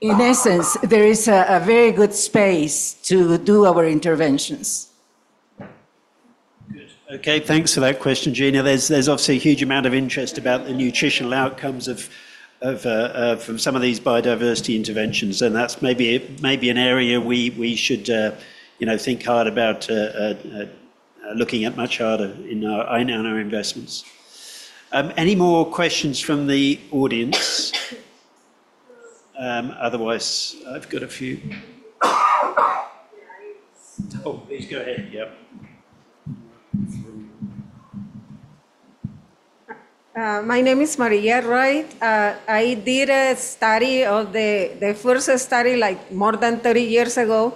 in essence, there is a very good space to do our interventions. Okay, thanks for that question, Gina. There's obviously a huge amount of interest about the nutritional outcomes from some of these biodiversity interventions, and that's maybe an area we should think hard about looking at much harder in our investments. Any more questions from the audience? Otherwise, I've got a few. Oh, please go ahead. Yep. My name is Maria Wright. I did a study of the first study like more than 30 years ago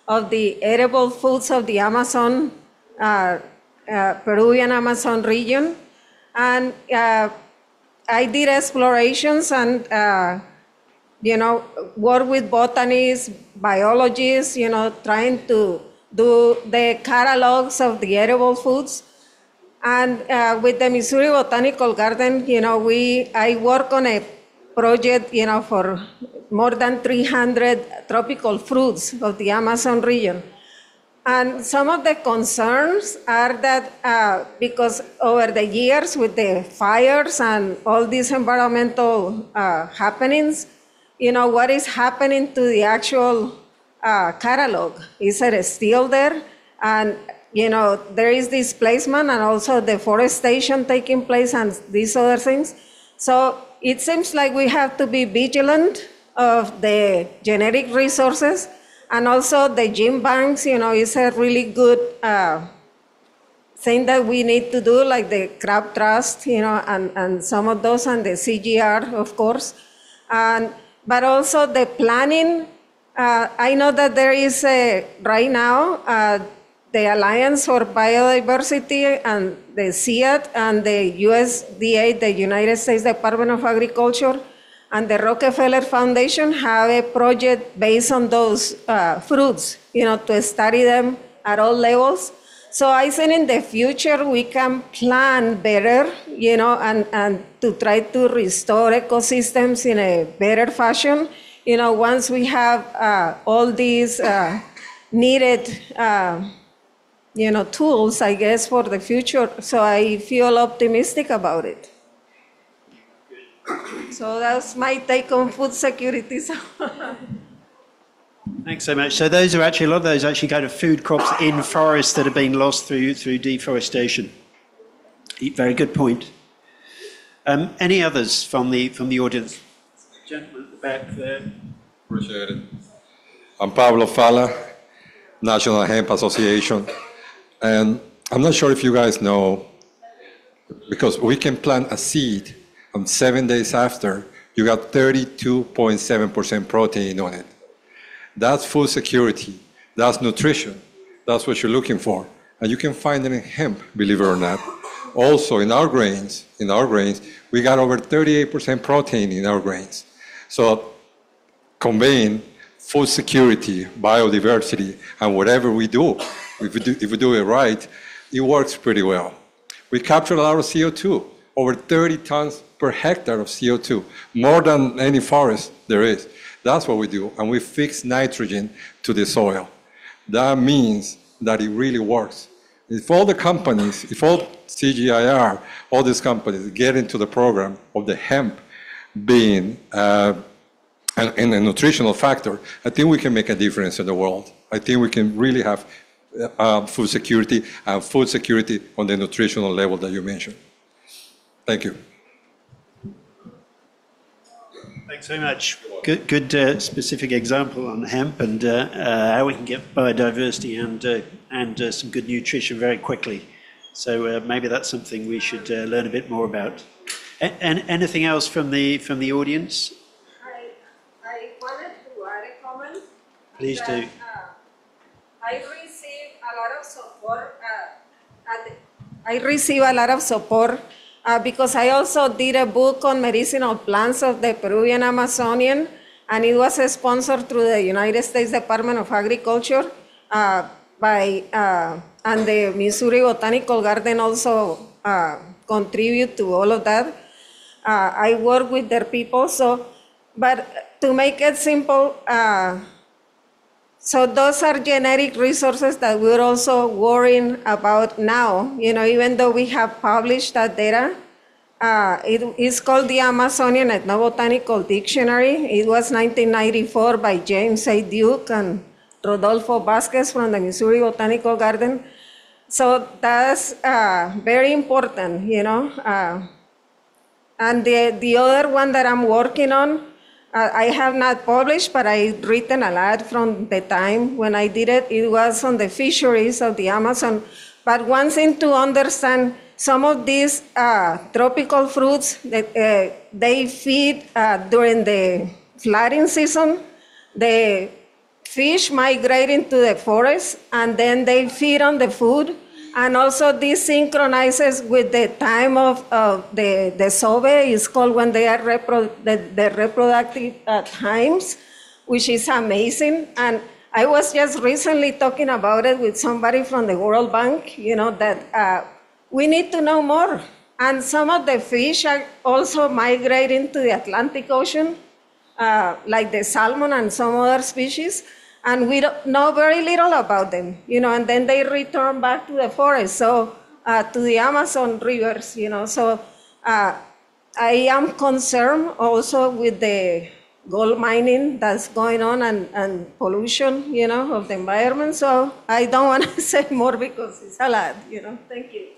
of the edible foods of the Amazon, Peruvian Amazon region. And I did explorations and, work with botanists, biologists, trying to do the catalogs of the edible foods. And with the Missouri Botanical Garden, I work on a project, for more than 300 tropical fruits of the Amazon region. And some of the concerns are that because over the years with the fires and all these environmental happenings, what is happening to the actual catalog? Is it still there? And there is displacement and also deforestation taking place and these other things. So it seems like we have to be vigilant of the genetic resources, and also the gene banks, is a really good thing that we need to do, like the crab trust, and some of those, and the CGIAR, of course. But also the planning. I know that there is right now the Alliance for Biodiversity and the CIAT and the USDA, the United States Department of Agriculture, and the Rockefeller Foundation have a project based on those fruits, to study them at all levels. So I think in the future we can plan better, and to try to restore ecosystems in a better fashion, once we have all these needed tools, I guess, for the future. So I feel optimistic about it. So that's my take on food security. Thanks so much. So those are actually, a lot of those actually go to food crops in forests that have been lost through deforestation. Very good point. Any others from the audience? Gentleman at the back there. Appreciate it. I'm Pablo Fala, National Hemp Association. And I'm not sure if you guys know, because we can plant a seed and 7 days after, you got 32.7% protein on it. That's food security. That's nutrition. That's what you're looking for. And you can find it in hemp, believe it or not. Also, in our grains, we got over 38% protein in our grains. So conveying food security, biodiversity, and whatever we do, if we do it right, it works pretty well. We capture a lot of CO2, over 30 tons per hectare of CO2, more than any forest there is. That's what we do, and we fix nitrogen to the soil. That means that it really works. If all the companies, if all CGIAR, all these companies get into the program of the hemp being and a nutritional factor, I think we can make a difference in the world. I think we can really have food security and food security on the nutritional level that you mentioned. Thank you. Thanks very much. Good specific example on hemp and how we can get biodiversity and some good nutrition very quickly. So maybe that's something we should learn a bit more about. And anything else from the audience? I wanted to add a comment. Please that, do. I received a lot of support. I receive a lot of support because I also did a book on medicinal plants of the Peruvian Amazonian, and it was sponsored through the United States Department of Agriculture and the Missouri Botanical Garden also contribute to all of that. I work with their people, but to make it simple, so those are genetic resources that we're also worrying about now. You know, even though we have published that data, it is called the Amazonian Ethnobotanical Dictionary. It was 1994 by James A. Duke and Rodolfo Vasquez from the Missouri Botanical Garden. So that's very important, you know. And the other one that I'm working on, I have not published, but I've written a lot from the time when I did it. It was on the fisheries of the Amazon. But one thing to understand, some of these tropical fruits, they feed during the flooding season. The fish migrate into the forest, and then they feed on the food. And also this synchronizes with the time of the sove, is called when they are the reproductive times, which is amazing. And I was just recently talking about it with somebody from the World Bank, you know, that we need to know more. And some of the fish are also migrating to the Atlantic Ocean, like the salmon and some other species. And we don't know very little about them, you know, and then they return back to the forest, so to the Amazon rivers, you know. So I am concerned also with the gold mining that's going on and pollution, you know, of the environment. So I don't want to say more because it's a lot, you know. Thank you.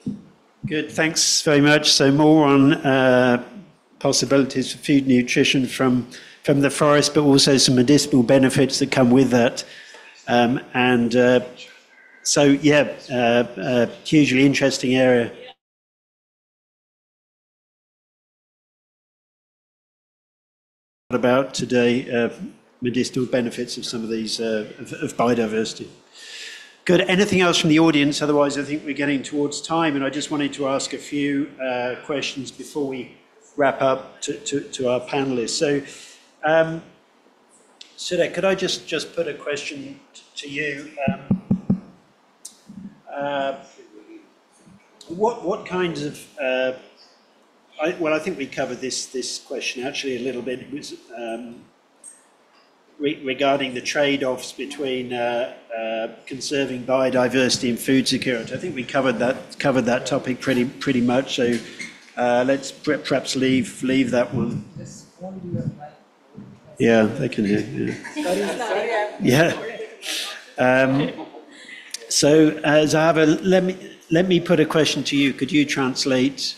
Good, thanks very much. So more on possibilities for food nutrition from the forest, but also some medicinal benefits that come with that. So, yeah, hugely interesting area. About today, medicinal benefits of some of these, of biodiversity. Good, anything else from the audience? Otherwise, I think we're getting towards time, and I just wanted to ask a few questions before we wrap up to our panelists. So, Sudek, could I just put a question to you? What kinds of I think we covered this question actually a little bit. It was regarding the trade-offs between conserving biodiversity and food security. I think we covered that topic pretty much. So let's perhaps leave that one. Yeah, they can hear. Yeah. So, Zava, let me put a question to you. Could you translate,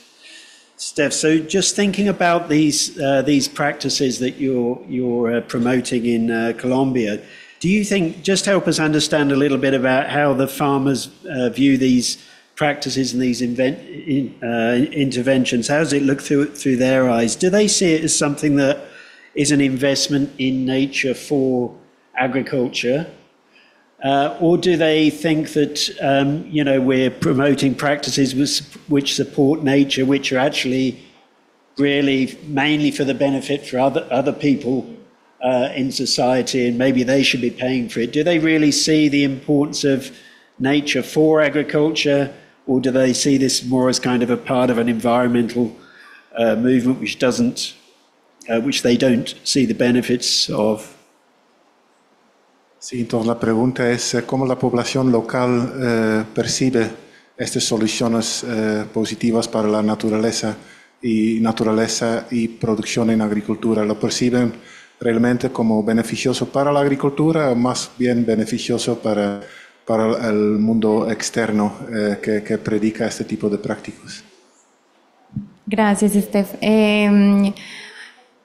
Steph? So, just thinking about these practices that you're promoting in Colombia, do you think, just help us understand a little bit about how the farmers view these practices and these interventions? How does it look through their eyes? Do they see it as something that is an investment in nature for agriculture? Or do they think that, we're promoting practices which support nature, which are actually really mainly for the benefit for other people in society, and maybe they should be paying for it? Do they really see the importance of nature for agriculture, or do they see this more as kind of a part of an environmental movement which they don't see the benefits of? Sí, entonces la pregunta es cómo la población local percibe estas soluciones positivas para la naturaleza y producción en agricultura. ¿Lo perciben realmente como beneficioso para la agricultura o más bien beneficioso para el mundo externo que predica este tipo de prácticas? Gracias, Steph.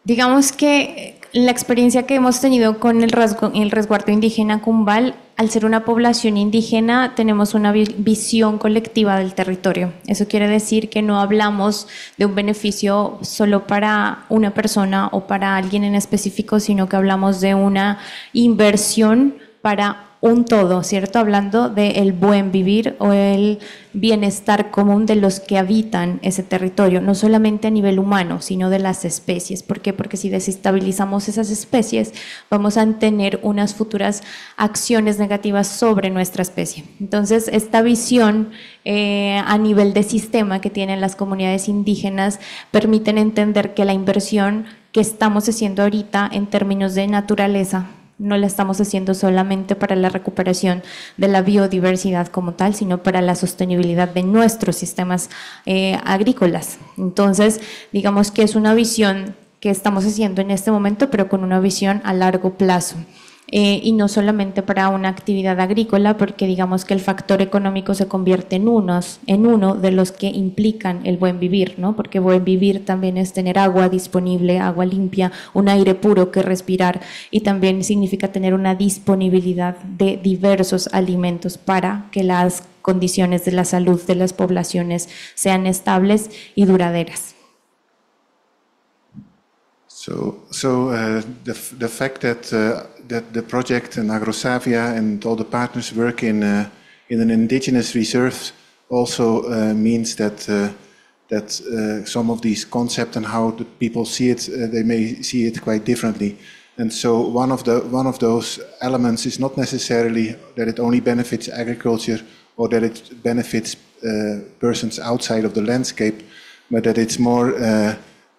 Digamos que la experiencia que hemos tenido con el resguardo indígena Cumbal, al ser una población indígena, tenemos una visión colectiva del territorio. Eso quiere decir que no hablamos de un beneficio solo para una persona o para alguien en específico, sino que hablamos de una inversión para un todo, ¿cierto? Hablando del buen vivir o el bienestar común de los que habitan ese territorio, no solamente a nivel humano, sino de las especies. ¿Por qué? Porque si desestabilizamos esas especies, vamos a tener unas futuras acciones negativas sobre nuestra especie. Entonces, esta visión a nivel de sistema que tienen las comunidades indígenas permiten entender que la inversión que estamos haciendo ahorita en términos de naturaleza no la estamos haciendo solamente para la recuperación de la biodiversidad como tal, sino para la sostenibilidad de nuestros sistemas agrícolas. Entonces, digamos que es una visión que estamos haciendo en este momento, pero con una visión a largo plazo. Y no solamente para una actividad agrícola, porque digamos que el factor económico se convierte en uno de los que implican el buen vivir, ¿no? Porque buen vivir también es tener agua disponible, agua limpia, un aire puro que respirar, y también significa tener una disponibilidad de diversos alimentos para que las condiciones de la salud de las poblaciones sean estables y duraderas. The fact that the project in AgroSavia and all the partners work in an indigenous reserve also means that some of these concepts and how the people see it, they may see it quite differently. And so one of those elements is not necessarily that it only benefits agriculture or that it benefits persons outside of the landscape, but that it's more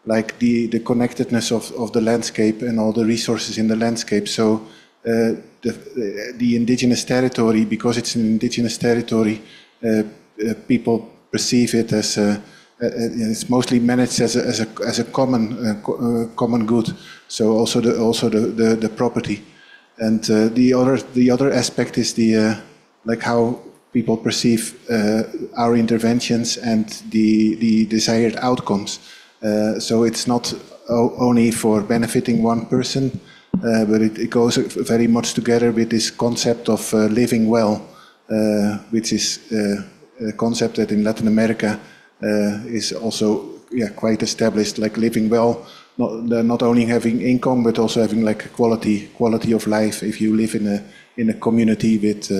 like the connectedness of the landscape and all the resources in the landscape. So the indigenous territory, because it's an indigenous territory, people perceive it as it's mostly managed as a common good. So also the property, and the other aspect is like how people perceive our interventions and the desired outcomes. So it's not only for benefiting one person, but it goes very much together with this concept of living well, which is a concept that in Latin America is also quite established, like living well, not only having income, but also having like a quality of life if you live in a community with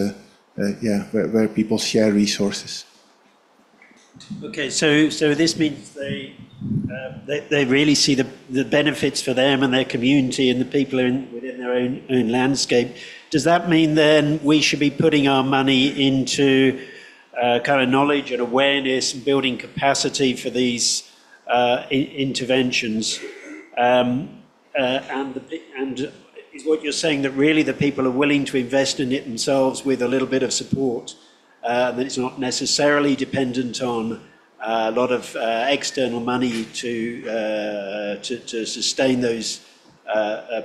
where people share resources. Okay, so this means they really see the benefits for them and their community and the people within their own landscape. Does that mean then we should be putting our money into kind of knowledge and awareness and building capacity for these interventions? And is what you're saying that really the people are willing to invest in it themselves with a little bit of support? That it's not necessarily dependent on a lot of external money to sustain those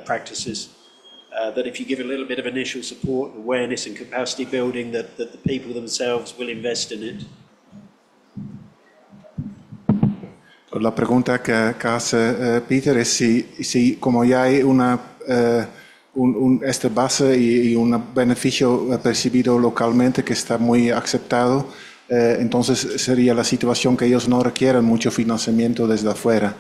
practices. That if you give a little bit of initial support, awareness and capacity building, that the people themselves will invest in it. La pregunta que hace Peter es si como ya hay esta base y un beneficio percibido localmente que está muy aceptado, entonces sería la situación que ellos no requieran mucho financiamiento desde afuera,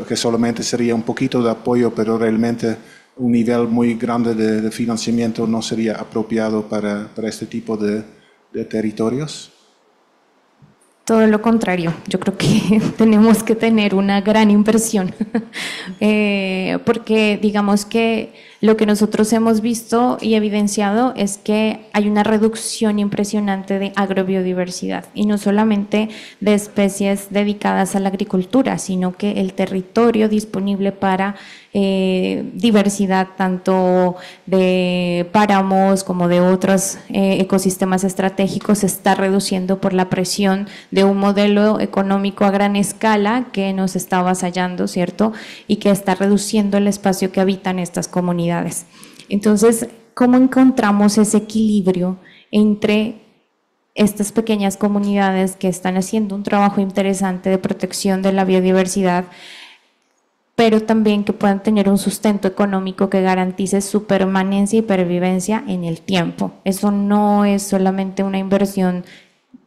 que solamente sería un poquito de apoyo, pero realmente un nivel muy grande de financiamiento no sería apropiado para este tipo de territorios. Todo lo contrario, yo creo que tenemos que tener una gran inversión, porque digamos que lo que nosotros hemos visto y evidenciado es que hay una reducción impresionante de agrobiodiversidad, y no solamente de especies dedicadas a la agricultura, sino que el territorio disponible para diversidad tanto de páramos como de otros ecosistemas estratégicos se está reduciendo por la presión de un modelo económico a gran escala que nos está avasallando, ¿cierto? Y que está reduciendo el espacio que habitan estas comunidades. Entonces, ¿cómo encontramos ese equilibrio entre estas pequeñas comunidades que están haciendo un trabajo interesante de protección de la biodiversidad, pero también que puedan tener un sustento económico que garantice su permanencia y pervivencia en el tiempo? Eso no es solamente una inversión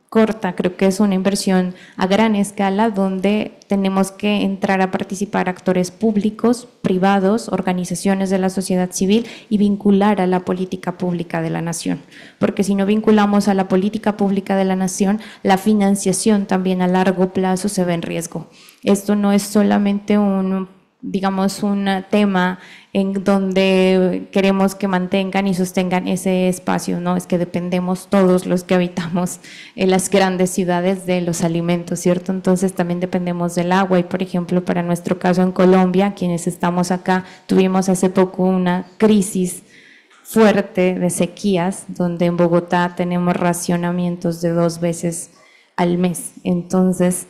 corta, creo que es una inversión a gran escala donde tenemos que entrar a participar actores públicos, privados, organizaciones de la sociedad civil y vincular a la política pública de la nación, porque si no vinculamos a la política pública de la nación, la financiación también a largo plazo se ve en riesgo. Esto no es solamente un tema en donde queremos que mantengan y sostengan ese espacio, no, es que dependemos todos los que habitamos en las grandes ciudades de los alimentos, ¿cierto? Entonces también dependemos del agua y, por ejemplo, para nuestro caso en Colombia, quienes estamos acá, tuvimos hace poco una crisis fuerte de sequías, donde en Bogotá tenemos racionamientos de 2 veces al mes. Entonces,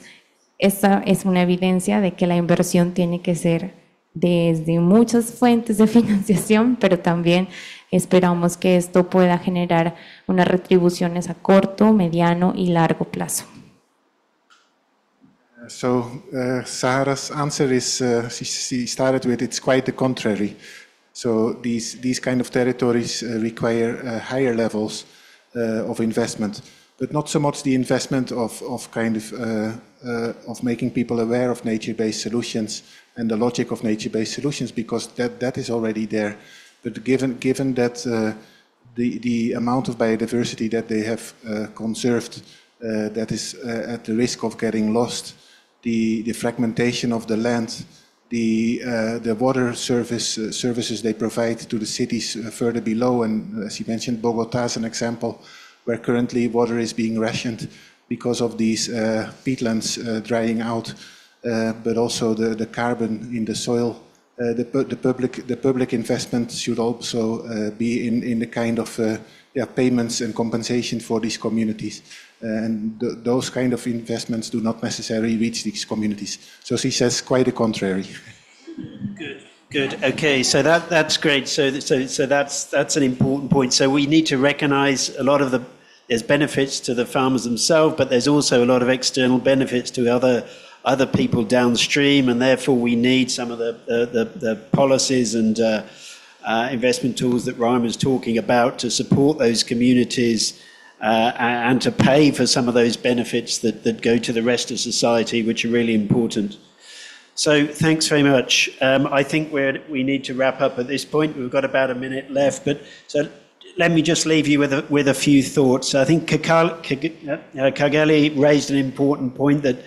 esta es una evidencia de que la inversión tiene que ser desde muchas fuentes de financiación, pero también esperamos que esto pueda generar unas retribuciones a corto, mediano y largo plazo. Sahara's answer is, she started with, it's quite the contrary. So these kind of territories require higher levels of investment, but not so much the investment of making people aware of nature-based solutions and the logic of nature-based solutions, because that is already there. But given that the amount of biodiversity that they have conserved, that is at the risk of getting lost, the fragmentation of the land, the water services they provide to the cities further below, and as you mentioned, Bogotá as an example, where currently water is being rationed because of these peatlands drying out, but also the carbon in the soil. The public investment should also be in the kind of payments and compensation for these communities. And those kind of investments do not necessarily reach these communities. So she says quite the contrary. Good. Okay, so that's great. So that's an important point. So we need to recognise a lot of there's benefits to the farmers themselves, but there's also a lot of external benefits to other people downstream, and therefore we need some of the policies and investment tools that Ryan was talking about to support those communities and to pay for some of those benefits that go to the rest of society, which are really important. So thanks very much. I think we need to wrap up at this point. We've got about a minute left, but so let me just leave you with a few thoughts. I think Kageli raised an important point that,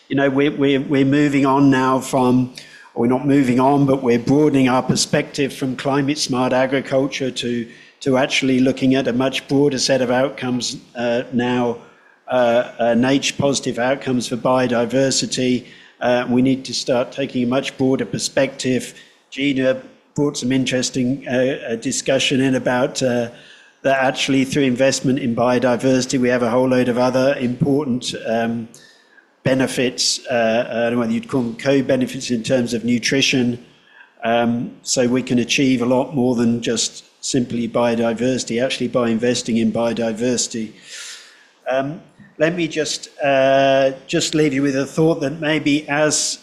you know, we're moving on now from, or we're not moving on, but we're broadening our perspective from climate smart agriculture to actually looking at a much broader set of outcomes now, nature positive outcomes for biodiversity. We need to start taking a much broader perspective. Gina brought some interesting discussion in about that actually through investment in biodiversity, we have a whole load of other important benefits. I don't know whether you'd call them co-benefits in terms of nutrition, So we can achieve a lot more than just simply biodiversity, actually by investing in biodiversity. Let me just leave you with a thought that maybe as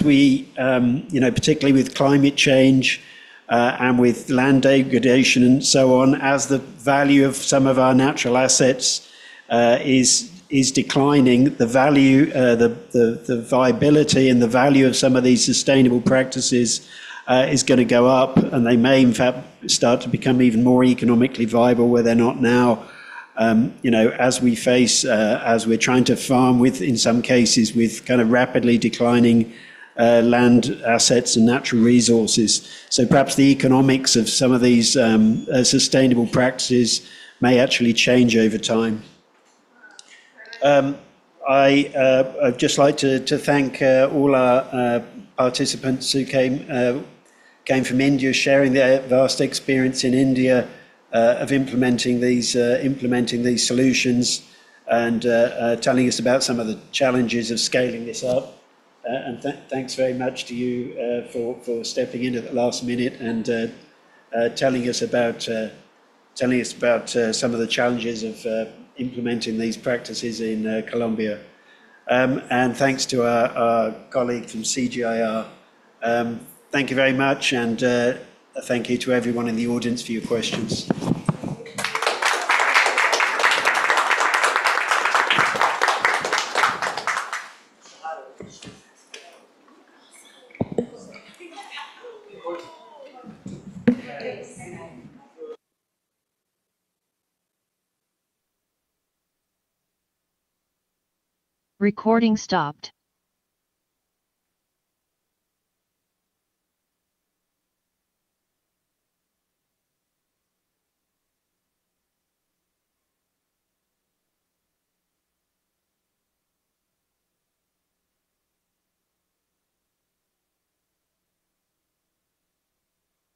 we, particularly with climate change and with land degradation and so on, as the value of some of our natural assets is declining, the value, the viability and the value of some of these sustainable practices is going to go up, and they may in fact start to become even more economically viable where they're not now. As we face, as we're trying to farm with, in some cases, with kind of rapidly declining land assets and natural resources. So perhaps the economics of some of these sustainable practices may actually change over time. I'd just like to thank all our participants who came from India, sharing their vast experience in India of implementing these solutions and telling us about some of the challenges of scaling this up. And thanks very much to you for stepping in at the last minute and telling us about some of the challenges of implementing these practices in Colombia. And thanks to our colleague from CGIAR. Thank you very much, and thank you to everyone in the audience for your questions. Recording stopped.